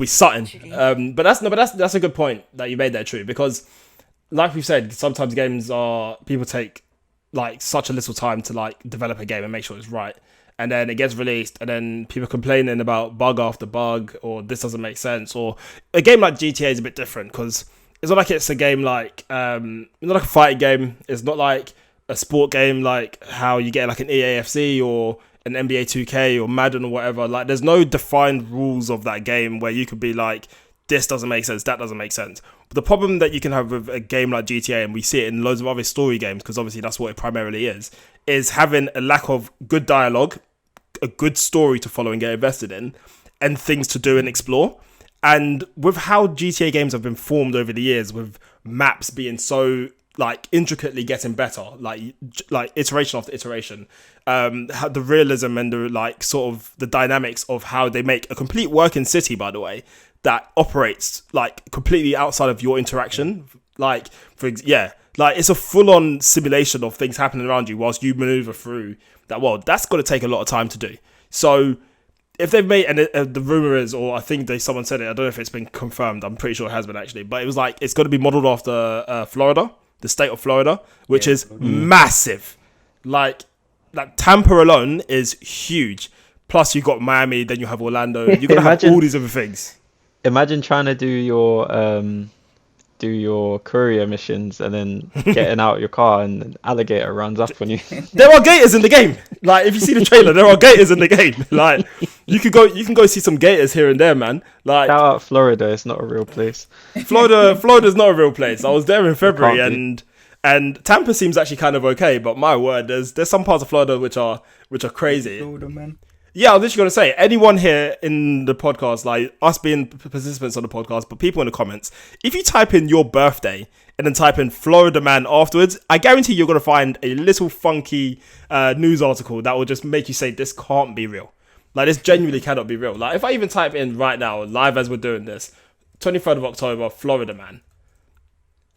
something. But that's a good point that you made there, True, because like we've said, sometimes people take like such a little time to like develop a game and make sure it's right. And then it gets released, and then people complaining about bug after bug, or this doesn't make sense. Or a game like GTA is a bit different because it's not like it's a game like not like a fighting game. It's not like a sport game like how you get like an EAFC or an NBA 2K or Madden or whatever. Like there's no defined rules of that game where you could be like, this doesn't make sense, that doesn't make sense. But the problem that you can have with a game like GTA, and we see it in loads of other story games because obviously that's what it primarily is having a lack of good dialogue, a good story to follow and get invested in, and things to do and explore. And with how GTA games have been formed over the years, with maps being so like intricately getting better, like iteration after iteration, how the realism and the like sort of the dynamics of how they make a complete working city, by the way, that operates like completely outside of your interaction. Like it's a full-on simulation of things happening around you whilst you maneuver through that world. That's got to take a lot of time to do. So if they've made, and the rumor is, or I think someone said it, I don't know if it's been confirmed, I'm pretty sure it has been actually, but it was like it's going to be modeled after Florida, the state of Florida, which is massive. Like Tampa alone is huge. Plus you got Miami, then you have Orlando. You're going to have all these other things. imagine trying to do your do your courier missions and then getting out your car and an alligator runs up on you. There are gators in the game. Like, if you see the trailer, there are gators in the game. Like, you can go see some gators here and there, man. Like, Shout out Florida, it's not a real place. Florida's not a real place. I was there in February, can't and Tampa seems actually kind of okay. But my word, there's some parts of Florida which are crazy. Florida, man. Yeah, I was literally going to say, anyone here in the podcast, like us being participants on the podcast, but people in the comments, if you type in your birthday and then type in Florida man afterwards, I guarantee you're going to find a little funky news article that will just make you say, this can't be real. Like, this genuinely cannot be real. Like, if I even type in right now, live as we're doing this, 23rd of October, Florida man.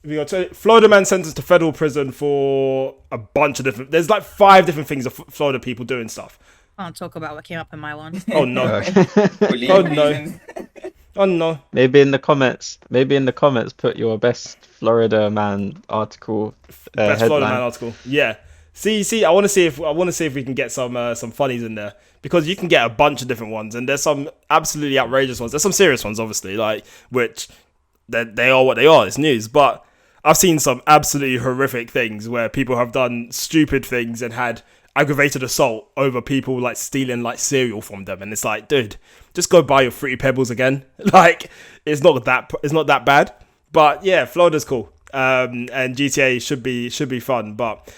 If you go Florida man sentenced to federal prison for a bunch of different... There's like 5 different things of Florida people doing stuff. Can't talk about what came up in my one. Oh no. Oh no. Oh no. Maybe in the comments put your best Florida man article Best headline. Florida man article. Yeah. See, I want to see if we can get some funnies in there, because you can get a bunch of different ones, and there's some absolutely outrageous ones. There's some serious ones, obviously, like, which they are what they are. It's news, but I've seen some absolutely horrific things where people have done stupid things and had aggravated assault over people like stealing like cereal from them, and it's like, dude, just go buy your Fruity Pebbles again. Like, it's not that bad. But yeah, Florida's cool, and GTA should be fun. But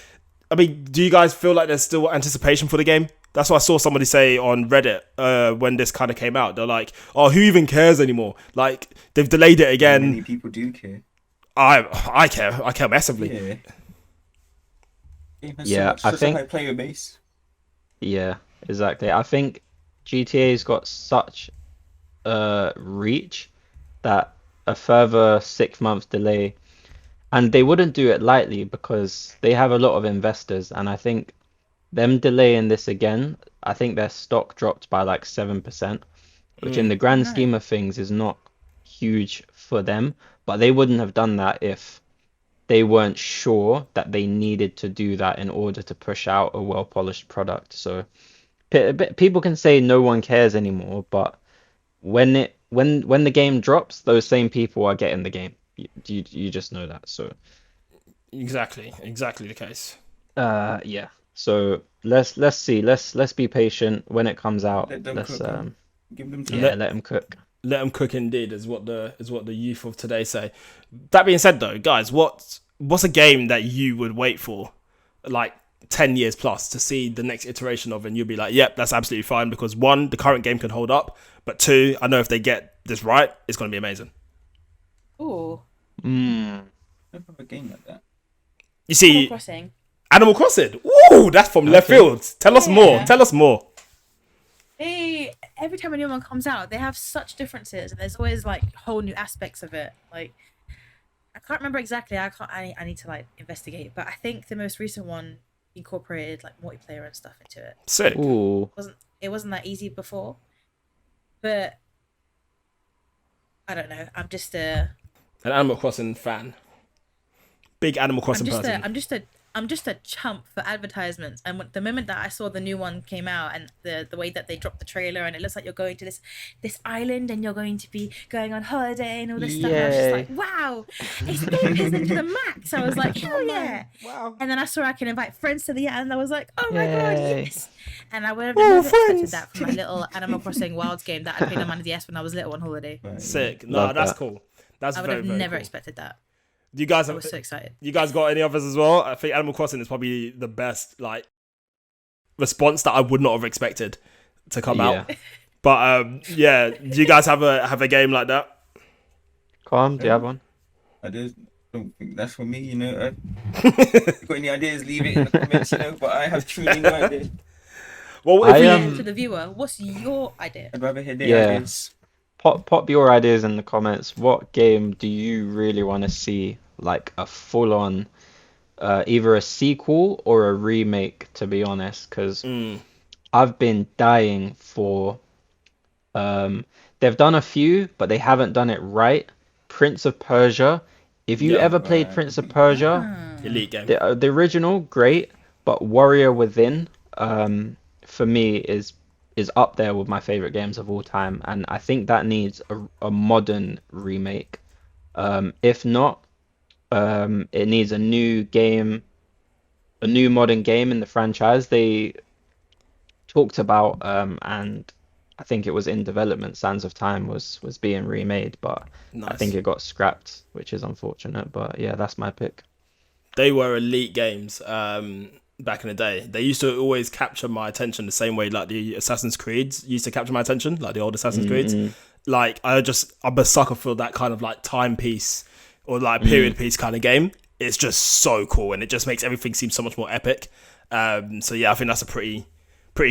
I mean, do you guys feel like there's still anticipation for the game? That's what I saw somebody say on Reddit when this kind of came out. They're like, oh, who even cares anymore? Like, they've delayed it again. Many people do care. I care massively. Yeah. Yeah, I think... a high player base. Yeah, exactly. I think GTA's got such reach that a further 6 months delay, and they wouldn't do it lightly because they have a lot of investors, and I think them delaying this again, I think their stock dropped by like 7%, which in the grand scheme of things is not huge for them, but they wouldn't have done that if they weren't sure that they needed to do that in order to push out a well-polished product. So people can say no one cares anymore, but when the game drops, those same people are getting the game. You just know that. So exactly the case. Yeah. So let's see. Let's be patient when it comes out. Let them cook. Give them time. Yeah, let them cook. Let them cook indeed, is what the youth of today say. That being said, though, guys, what's a game that you would wait for, like 10 years plus, to see the next iteration of, and you'll be like, yep, that's absolutely fine, because 1, the current game can hold up, but 2, I know if they get this right, it's going to be amazing. Ooh. I don't have a game like that. You see, Animal Crossing. Ooh, that's from left field. Tell us more. Every time a new one comes out, they have such differences, and there's always like whole new aspects of it. Like, I can't remember exactly. I need to like investigate, but I think the most recent one incorporated like multiplayer and stuff into it. Sick. Ooh. It wasn't that easy before, but I don't know. I'm just an Animal Crossing fan. Big Animal Crossing person. I'm just a chump for advertisements, and the moment that I saw the new one came out, and the way that they dropped the trailer, and it looks like you're going to this island, and you're going to be going on holiday and all this stuff, I was just like, wow, escapism to the max. I was like, hell yeah. Wow. And then I saw I can invite friends to the island. I was like, oh my god, yes. And I would have never expected that from my little Animal Crossing Wilds game that I played on my DS when I was little on holiday. Sick. No, that's cool. That's I would have never expected that. You guys I was so excited. You guys got any others as well? I think Animal Crossing is probably the best like response that I would not have expected to come out. But yeah, do you guys have a game like that? Calm, do you have one? I just don't think that's for me, you know. If you got any ideas, leave it in the comments, you know. But I have truly no idea. Well, to the viewer, what's your idea? I'd rather hear their ideas. Pop your ideas in the comments. What game do you really want to see, like a full-on, either a sequel or a remake, to be honest? Because I've been dying for... they've done a few, but they haven't done it right. Prince of Persia. If you ever played Prince of Persia, elite game. The original, great, but Warrior Within, for me, is up there with my favorite games of all time, and I think that needs a modern remake. If not, it needs a new game, a new modern game in the franchise. They talked about, and I think it was in development. Sands of Time was being remade, but I think Nice. it got scrapped, which is unfortunate. But yeah, that's my pick. They were elite games back in the day. They used to always capture my attention the same way like the Assassin's Creeds used to capture my attention, like the old Assassin's Creeds. Mm-mm. Like I'm a sucker for that kind of like timepiece or like period piece kind of game. It's just so cool and it just makes everything seem so much more epic. So yeah, I think that's a pretty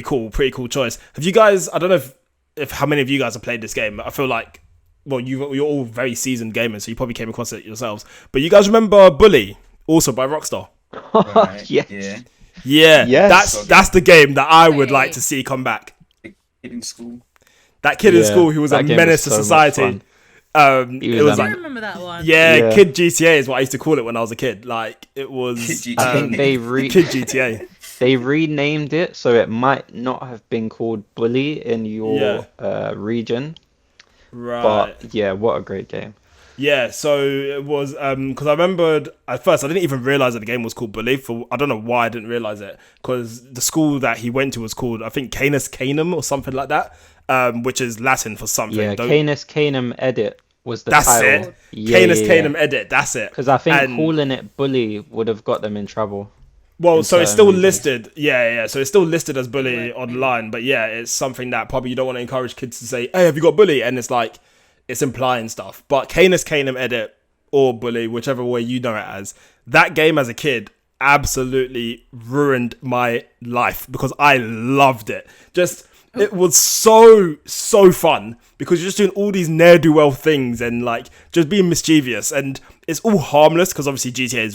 cool choice. Have you guys? I don't know if how many of you guys have played this game. I feel like well, you're all very seasoned gamers, so you probably came across it yourselves. But you guys remember Bully, also by Rockstar? Right. Yes. Yeah. Yeah, Yes. that's the game that I would like Wait. to see come back. Kid in school. That kid in Yeah, school who was a that game menace to was so much society. fun. He It was was I like remember that one. yeah, Yeah. Kid GTA is what I used to call it when I was a kid. Like it was Kid I think Kid GTA. they renamed it, so it might not have been called Bully in your region. Right. But yeah, what a great game. Yeah, so it was because I remembered at first I didn't even realize that the game was called Bully. For I don't know why I didn't realize it because the school that he went to was called I think Canis Canum or something like that, which is Latin for something. Yeah, Canis Canum Edit was the That's title. it. Yeah, Canis yeah, Canum Edit. That's it. Because I think And- calling it Bully would have got them in trouble. Well, in so it's certain still regions. listed. Yeah. So it's still listed as Bully Right. online, but yeah, it's something that probably you don't want to encourage kids to say, "Hey, have you got Bully?" And it's like it's implying stuff. But Canis Canum Edit or Bully, whichever way you know it as, that game as a kid absolutely ruined my life because I loved it. Just it was so fun because you're just doing all these ne'er do well things and like just being mischievous and it's all harmless because obviously GTA is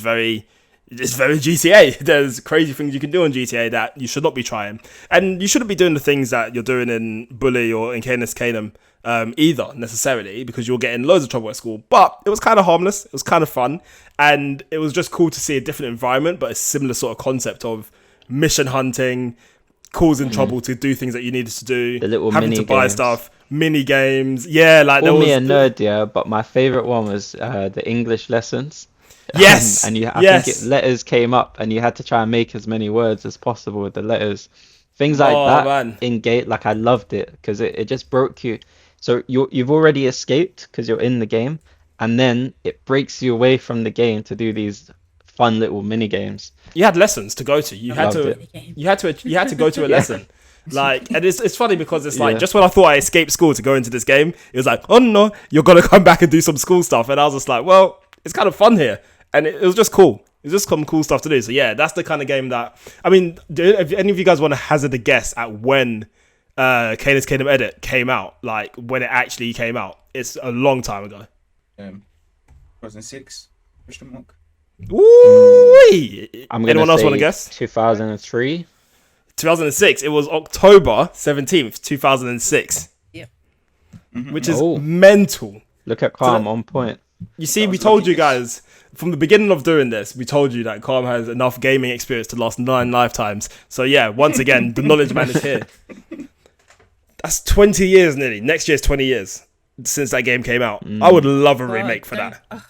it's very GTA. There's crazy things you can do on GTA that you should not be trying. And you shouldn't be doing the things that you're doing in Bully or in Canis Canum either, necessarily, because you'll get in loads of trouble at school. But it was kind of harmless. It was kind of fun. And it was just cool to see a different environment, but a similar sort of concept of mission hunting, causing trouble to do things that you needed to do, The little having mini to buy games. stuff, mini games. Yeah, like there Call was... me a nerd, yeah, but my favorite one was the English lessons. Yes! And I yes! think letters came up, and you had to try and make as many words as possible with the letters. Things like Oh, that man. in Gate, like I loved it because it just broke you. So you've already escaped because you're in the game, and then it breaks you away from the game to do these fun little mini games. You had lessons to go to. You had Loved to... it. You had to go to a lesson. Like, and it's funny because it's like Yeah. just when I thought I escaped school to go into this game, it was like, oh no, you're gonna come back and do some school stuff, and I was just like, well, it's kind of fun here, and it was just cool. It's just some cool stuff to do. So yeah, that's the kind of game that I mean. If any of you guys want to hazard a guess at when Canis Kingdom Edit came out, like when it actually came out, it's a long time ago. 2006? Question mark. Woo! I'm gonna Anyone else say want to guess? 2003. 2006. It was October 17th, 2006, Yep. which is Oh. mental. Look at Calm on point. You see, That we was told lucky. you guys from the beginning of doing this, we told you that Calm has enough gaming experience to last 9 lifetimes. So yeah, once again, the knowledge man is here. That's 20 years nearly. Next year's 20 years since that game came out. I would love a God, remake for don't- that. ugh.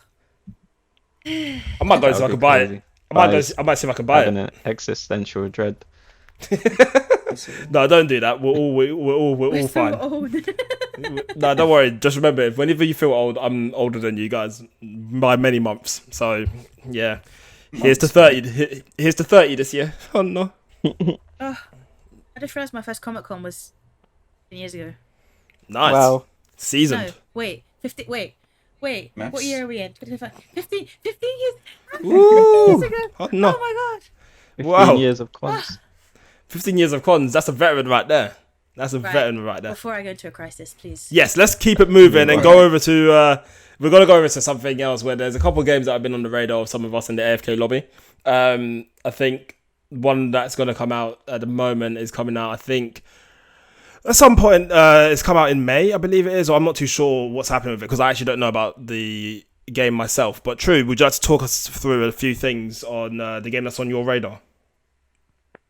I might go That see if I would can be buy crazy. it. Buys I might see if I can buy having it. an existential dread. No, don't do that. We're all We're all so fine. old. No, don't worry. Just remember, if whenever you feel old, I'm older than you guys by many months. So yeah, here's to 30. Here's to 30 this year. Oh no. I just realized my first Comicon was 10 years ago. Nice. Wow. Seasoned. No, wait, 50. Wait. What Maths. year are we in? 15 years. Ooh. years ago. Oh no. Oh my god. 15 Wow. years of cons. 15 years of cons. That's a veteran right there. That's a Right. veteran right there. Before I go into a crisis, please. Yes, let's keep it moving and Right. go over to. We're gonna go over to something else where there's a couple of games that have been on the radar of some of us in the AFK lobby. I think one that's gonna come out at the moment is coming out. I think at some point it's come out in May, I believe it is, or I'm not too sure what's happening with it because I actually don't know about the game myself. But True, would you like to talk us through a few things on the game that's on your radar?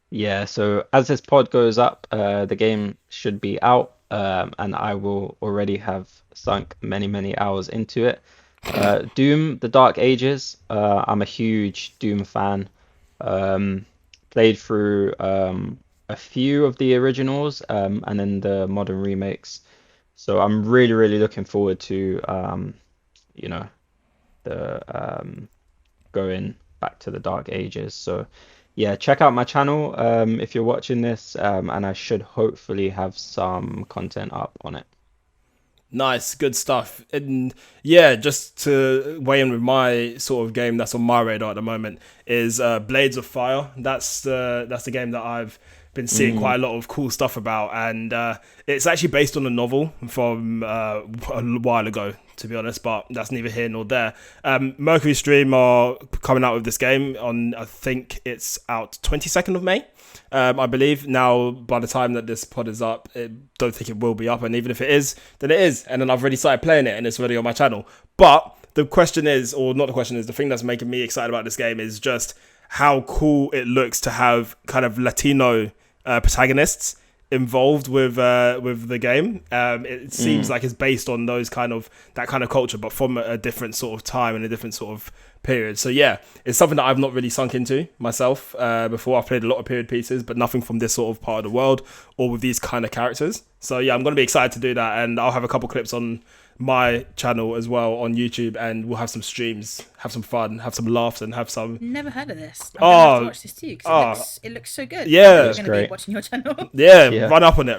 Yeah, so as this pod goes up, the game should be out, and I will already have sunk many, many hours into it. Doom: The Dark Ages. I'm a huge Doom fan. Played through a few of the originals and then the modern remakes. So I'm really, really looking forward to you know, the going back to the Dark Ages. So yeah, check out my channel if you're watching this, and I should hopefully have some content up on it. Nice, good stuff. And yeah, just to weigh in with my sort of game that's on my radar at the moment is Blades of Fire. That's the game that I've been seeing quite a lot of cool stuff about, and it's actually based on a novel from a while ago, to be honest, but that's neither here nor there. Mercury Stream are coming out with this game on, I think it's out 22nd of May. I believe. Now, by the time that this pod is up, I don't think it will be up, and even if it is, then it is, and then I've already started playing it, and it's already on my channel. But the question is, or not the question is, the thing that's making me excited about this game is just how cool it looks to have kind of Latino protagonists involved with the game. It seems like it's based on that kind of culture, but from a different sort of time and a different sort of period. So yeah, it's something that I've not really sunk into myself before. I've played a lot of period pieces, but nothing from this sort of part of the world or with these kind of characters. So yeah, I'm going to be excited to do that, and I'll have a couple clips on my channel as well on YouTube, and we'll have some streams, have some fun, have some laughs, and have some. Never heard of this. I'm gonna have to watch this too because it looks so good. Yeah, I'm gonna be watching your channel. Yeah, run up on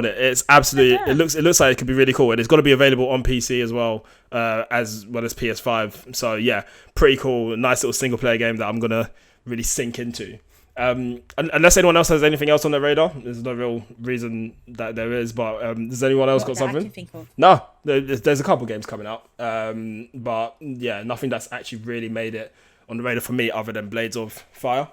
it. It's absolutely. It looks like it could be really cool, and it's going to be available on PC as well as PS5. So yeah, pretty cool. Nice little single player game that I'm gonna really sink into. Unless anyone else has anything else on their radar, there's no real reason that there is. But does anyone else got something? I can think of. No, there's a couple games coming out. But yeah, nothing that's actually really made it on the radar for me other than Blades of Fire.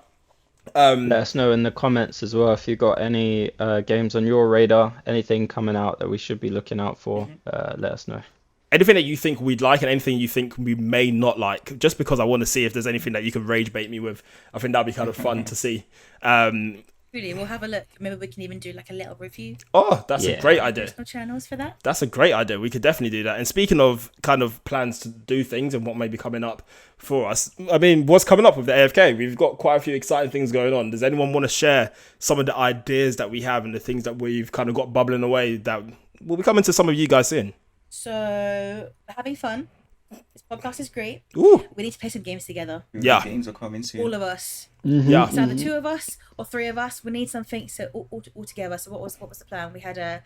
Let us know in the comments as well if you've got any games on your radar, anything coming out that we should be looking out for. Let us know. Anything that you think we'd like and anything you think we may not like, just because I want to see if there's anything that you can rage bait me with. I think that'd be kind of fun to see. Really, we'll have a look. Maybe we can even do like a little review. Oh, that's a great idea. Personal channels for that. That's a great idea. We could definitely do that. And speaking of kind of plans to do things and what may be coming up for us, I mean, what's coming up with the AFK? We've got quite a few exciting things going on. Does anyone want to share some of the ideas that we have and the things that we've kind of got bubbling away that will be coming to some of you guys soon? So, we're having fun. This podcast is great. Ooh. We need to play some games together. Yeah. Games are coming soon. All of us. Yeah. It's either 2 of us or 3 of us. We need something all together. So what was the plan? We had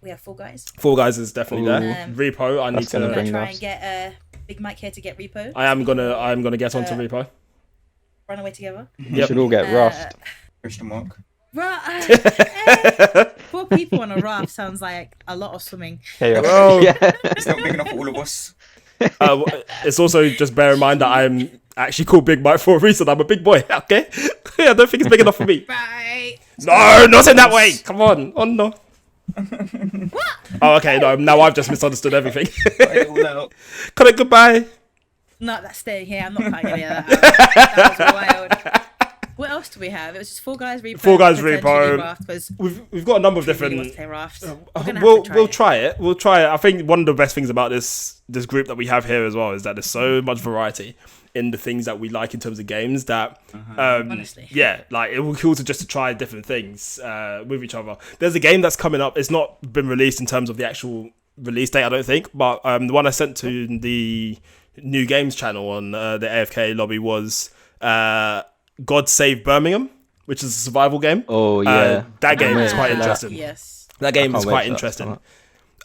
we have Fall Guys. Fall Guys is definitely there. Repo. I need to. I'm gonna try and get BigMike here to get Repo. I'm gonna get onto Repo. Run away together. We should all get Raft. Question mark. Poor people on a raft sounds like a lot of swimming. Well, It's not big enough for all of us. It's also just bear in mind that I'm actually called Big Mike for a reason. I'm a big boy, okay? I don't think it's big enough for me. Right. No, not in that way. Come on. Oh no. What? Oh, okay. No, now I've just misunderstood everything. Cut it. Goodbye. No, that's staying here. I'm not cutting any of that out. That was wild. What else do we have? It was just Fall Guys Repo. Fall Guys Repo. We've got a number of different. We'll try it. We'll try it. I think one of the best things about this group that we have here as well is that there's so much variety in the things that we like in terms of games that honestly, yeah, like it will be cool to try different things with each other. There's a game that's coming up. It's not been released in terms of the actual release date, I don't think, but the one I sent to the New Games channel on the AFK Lobby was God Save Birmingham, which is a survival game. Oh yeah, that game is quite interesting. Yes, that game is quite interesting.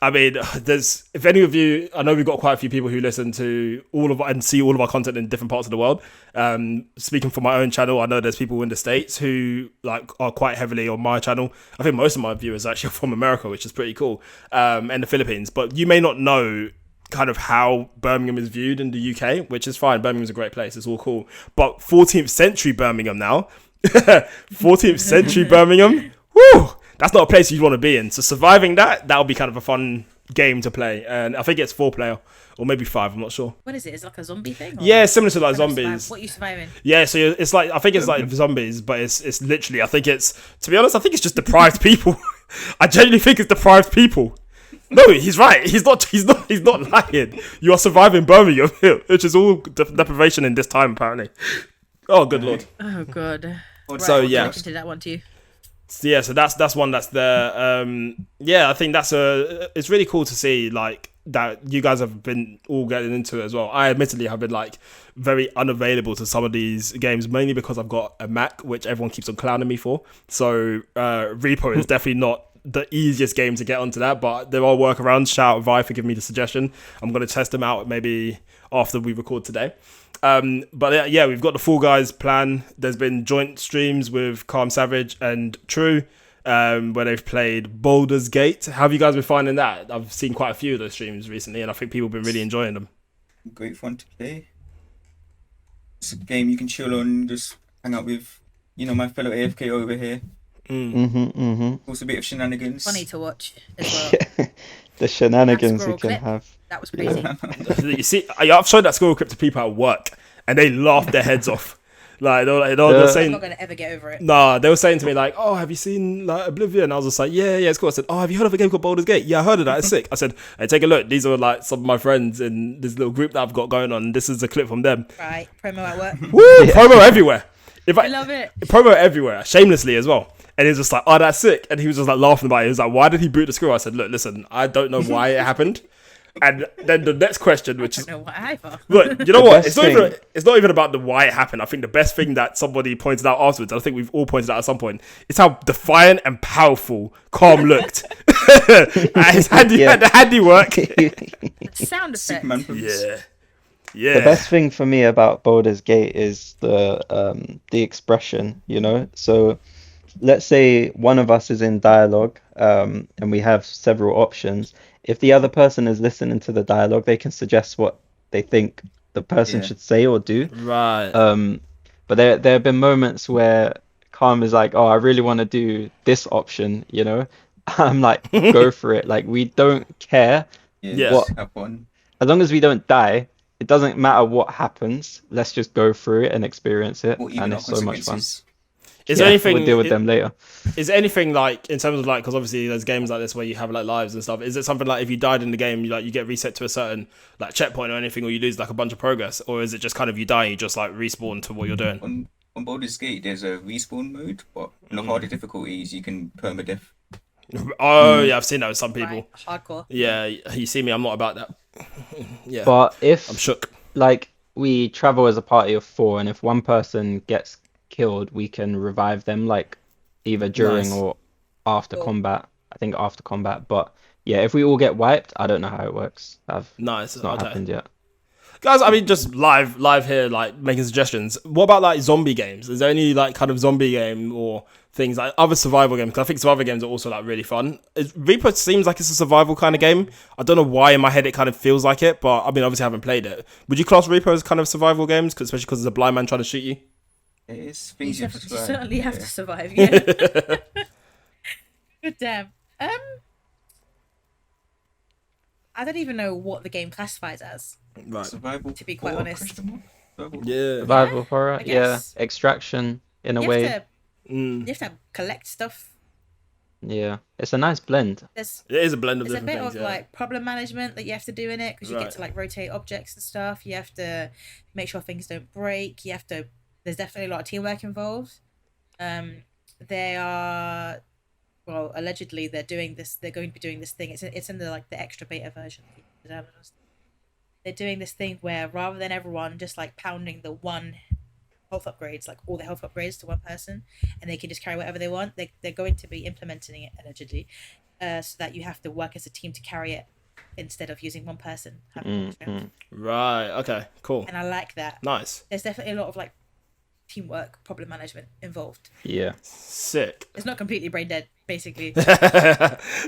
I mean, if any of you, I know we've got quite a few people who listen to all of and see all of our content in different parts of the world. Speaking for my own channel, I know there's people in the States who are quite heavily on my channel. I think most of my viewers actually are from America, which is pretty cool, and the Philippines. But you may not know kind of how Birmingham is viewed in the UK, which is fine. Birmingham's a great place. It's all cool. But 14th century Birmingham now, 14th century Birmingham, woo! That's not a place you'd want to be in. So surviving that'll be kind of a fun game to play. And I think it's 4-player or maybe 5. I'm not sure. What is it? Is it like a zombie thing? Yeah, similar to like zombies. What are you surviving? Yeah, so it's like, I think it's like zombies, but it's literally, I think it's, to be honest, I think it's just deprived people. I genuinely think it's deprived people. No, he's right. He's not lying. You are surviving Birmingham, which is all deprivation in this time, apparently. Oh, good lord. Oh god. Right, So, yeah. I did that one too. So, yeah, so that's one that's there. Yeah, I think it's really cool to see like that you guys have been all getting into it as well. I admittedly have been like very unavailable to some of these games, mainly because I've got a Mac, which everyone keeps on clowning me for. So Repo is definitely not the easiest game to get onto that, but there are workarounds. Shout out Vi for giving me the suggestion. I'm going to test them out maybe after we record today. But yeah, we've got the Fall Guys plan. There's been joint streams with Calm Savage and True, where they've played Baldur's Gate. How have you guys been finding that? I've seen quite a few of those streams recently, and I think people have been really enjoying them. Great fun to play. It's a game you can chill on, just hang out with, my fellow AFK over here. Also a bit of shenanigans. Funny to watch as well. The shenanigans That we can clip. have. That was crazy. You see, I've showed that squirrel clip to people at work, and they laughed their heads off. Like they're I'm saying, not gonna ever get over it. nah, they were saying to me like, "Oh, have you seen like Oblivion?" I was just like, "Yeah, it's cool." I said, "Oh, have you heard of a game called Baldur's Gate?" "Yeah, I heard of that. It's sick." I said, "Hey, take a look. These are like some of my friends in this little group that I've got going on. This is a clip from them." Right, promo at work. Woo! Promo everywhere. I love it. Promo everywhere, shamelessly as well. And he was just like, "Oh, that's sick." And he was just like laughing about it. He was like, "Why did he boot the squirrel?" I said, "Look, listen, I don't know why it happened." And then the next question, which I is, don't know what either. look, you know what? best It's not even about the why it happened. I think the best thing that somebody pointed out afterwards, and I think we've all pointed out at some point, is how defiant and powerful Calm looked. His the handiwork. Sound effect. Superman films. Yeah. The best thing for me about Baldur's Gate is the expression, So let's say one of us is in dialogue, and we have several options. If the other person is listening to the dialogue, they can suggest what they think the person should say or do. Right. But there have been moments where Calm is like, "Oh, I really want to do this option," I'm like, "Go for it." Like, we don't care. Yes. Just have fun. As long as we don't die, it doesn't matter what happens. Let's just go through it and experience it, Or even and our it's so much fun. consequences. Is there anything? We'll deal with them later. Is there anything like in terms of like, because obviously there's games like this where you have like lives and stuff. Is it something like if you died in the game, you get reset to a certain like checkpoint or anything, or you lose like a bunch of progress, or is it just kind of you die and you just like respawn to what you're doing? On Baldur's Gate, there's a respawn mode, but on the harder difficulties, you can permadeath. Oh yeah, I've seen that with some people. Right, hardcore. Yeah, you see me, I'm not about that. Yeah, But if I'm shook. like we travel as a party of 4, and if one person gets killed, we can revive them like either during Nice. or after Cool. combat. I think after combat. But yeah, if we all get wiped, I don't know how it works. Nice. It's not Okay. happened yet. Guys, I mean, just live here, like making suggestions. What about like zombie games? Is there any like kind of zombie game or things like other survival games? Because I think survival games are also like really fun. Reaper seems like it's a survival kind of game. I don't know why in my head it kind of feels like it, but I mean, obviously I haven't played it. Would you class Reaper as kind of survival games? Especially because there's a blind man trying to shoot you. It's You things you certainly have to survive. Yeah. Good damn. I don't even know what the game classifies as. Right. Survival. To be quite horror, honest. question mark? Survival. Yeah. Survival horror, I yeah. guess. Extraction in a You way. have to, Mm. you have to collect stuff. Yeah. It's a nice blend. There's It is a blend of There's a different bit things. of Yeah. like problem management that you have to do in it because you Right. get to like rotate objects and stuff. You have to make sure things don't break. You have to. There's definitely a lot of teamwork involved. They are, well, allegedly they're doing this. They're going to be doing this thing. It's in the like the extra beta version. They're doing this thing where rather than everyone just like pounding the one health upgrades, like all the health upgrades to one person, and they can just carry whatever they want. They're going to be implementing it allegedly, so that you have to work as a team to carry it instead of using one person having more strength. Right. Okay. Cool. And I like that. Nice. There's definitely a lot of like teamwork, problem management involved. Yeah. Sick. It's not completely brain dead, basically.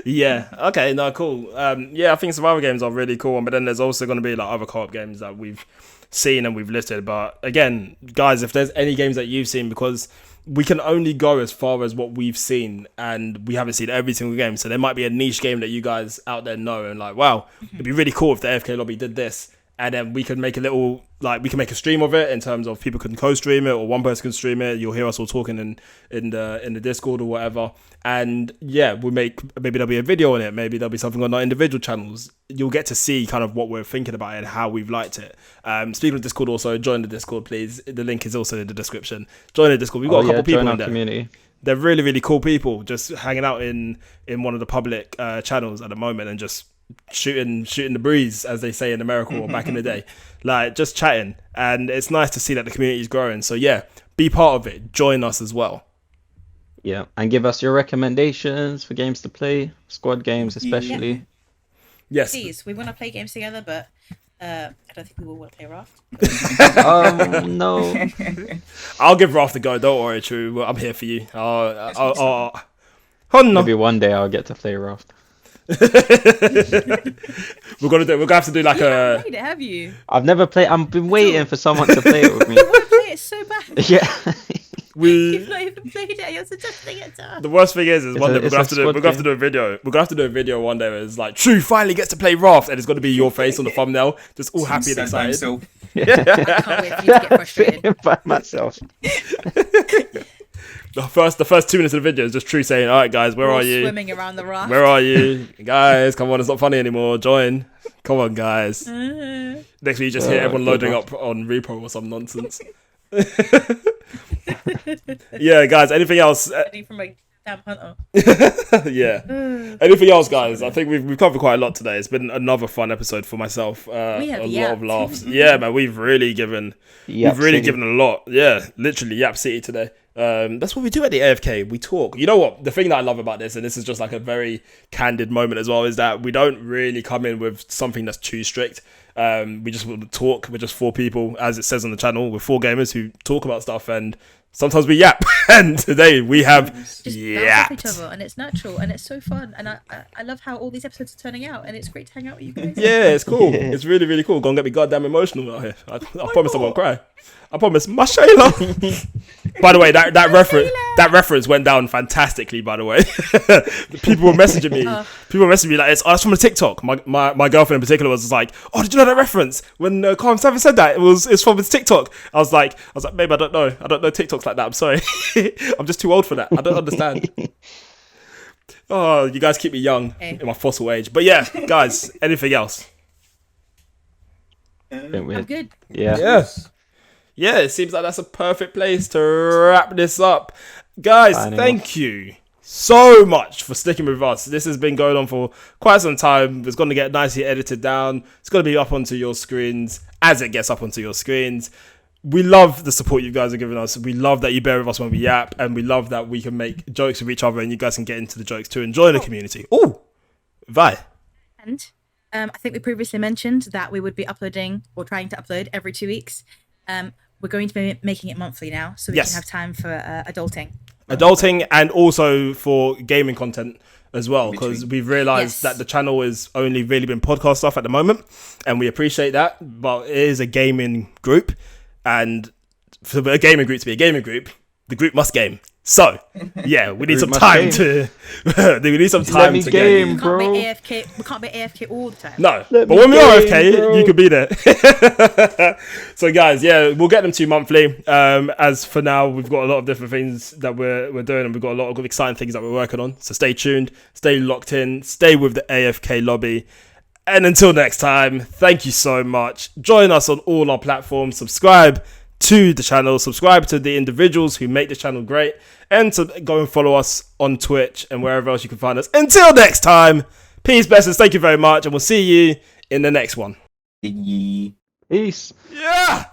Yeah. Okay. No. Cool. Yeah. I think survival games are really cool, but then there's also going to be like other co-op games that we've seen and we've listed. But again, guys, if there's any games that you've seen, because we can only go as far as what we've seen, and we haven't seen every single game. So there might be a niche game that you guys out there know, and like, wow, it'd be really cool if the AFK Lobby did this. and then we can make a little, like, we can make a stream of it in terms of people can co-stream it, or one person can stream it. You'll hear us all talking in the Discord or whatever. And yeah, maybe there'll be a video on it. Maybe there'll be something on our individual channels. You'll get to see kind of what we're thinking about it and how we've liked it. Speaking of Discord, also join the Discord, please. The link is also in the description. Join the Discord. We've got a couple people in there. Community. They're really, really cool people, just hanging out in one of the public channels at the moment and just shooting the breeze, as they say in America or back in the day, like just chatting. And it's nice to see that the community is growing. So yeah, be part of it. Join us as well. Yeah, and give us your recommendations for games to play, squad games especially. Yeah. Yes. Please, we want to play games together, but I don't think we will want to play Raft. No. I'll give Raft a go. Don't worry, True. I'm here for you. Oh no. Maybe one day I'll get to play Raft. We're gonna have to do like You haven't played it, have you? I've never played. I've been waiting for someone to play it with me. You want to play it so bad. Yeah. You've not even played it. You're suggesting it to us. The worst thing is one day we're gonna have to do a video. We're gonna have to do a video one day where it's like, True finally gets to play Raft, and it's gonna be your face on the thumbnel, just all happy and excited. I can't wait for you to get frustrated. By myself. The first 2 minutes of the video is just True saying, "All right, guys, where are you? Swimming around the raft. Where are you, guys? Come on, it's not funny anymore. Join. Come on, guys." Next week, you just hear everyone loading up on repo or some nonsense. Yeah, guys. Anything else? From a damn hunter. Yeah. Anything else, guys? I think we've covered quite a lot today. It's been another fun episode for myself. A lot of laughs. Yeah, man. We've really given given a lot. Yeah, literally Yap City today. That's what we do at the AFK. We talk. You know what? The thing that I love about this, and this is just like a very candid moment as well, is that we don't really come in with something that's too strict. We just want to talk. We're just 4 people, as it says on the channel. We're 4 gamers who talk about stuff, and sometimes we yap. And today we have yapped. Each other, and it's natural, and it's so fun. And I love how all these episodes are turning out, and it's great to hang out with you guys. Yeah, it's cool. It's really, really cool. Gonna get me goddamn emotional out here. I promise I won't cry. I promise. Mashayla. By the way, that reference went down fantastically. By the way, people were messaging me. People were messaging me like, "It's from a TikTok." My girlfriend in particular was like, "Oh, did you know that reference?" When Calm7 said that, it's from his TikTok. I was like, "Babe, I don't know. I don't know TikToks like that. I'm sorry. I'm just too old for that. I don't understand." Oh, you guys keep me young in my fossil age. But yeah, guys, anything else? I'm good. Yeah. Yeah, it seems like that's a perfect place to wrap this up. Guys, thank you so much for sticking with us. This has been going on for quite some time. It's going to get nicely edited down. It's going to be up onto your screens as it gets up onto your screens. We love the support you guys are giving us. We love that you bear with us when we yap, and we love that we can make jokes with each other and you guys can get into the jokes to enjoy the community. Oh, Vi. And I think we previously mentioned that we would be uploading or trying to upload every 2 weeks. We're going to be making it monthly now, so we can have time for adulting and also for gaming content as well, because we've realized that the channel has only really been podcast stuff at the moment, and we appreciate that, but it is a gaming group, and for a gaming group to be a gaming group, the group must game. So, yeah, we need some time to. We need some time to game, bro. We can't be AFK all the time. No, but when we are AFK, you could be there. So, guys, yeah, we'll get them to you monthly. As for now, we've got a lot of different things that we're doing, and we've got a lot of exciting things that we're working on. So, stay tuned, stay locked in, stay with the AFK Lobby. And until next time, thank you so much. Join us on all our platforms. Subscribe to the channel, subscribe to the individuals who make the channel great, and to go and follow us on Twitch and wherever else you can find us. Until next time, peace, blessings, thank you very much, and we'll see you in the next one. Peace. Yeah.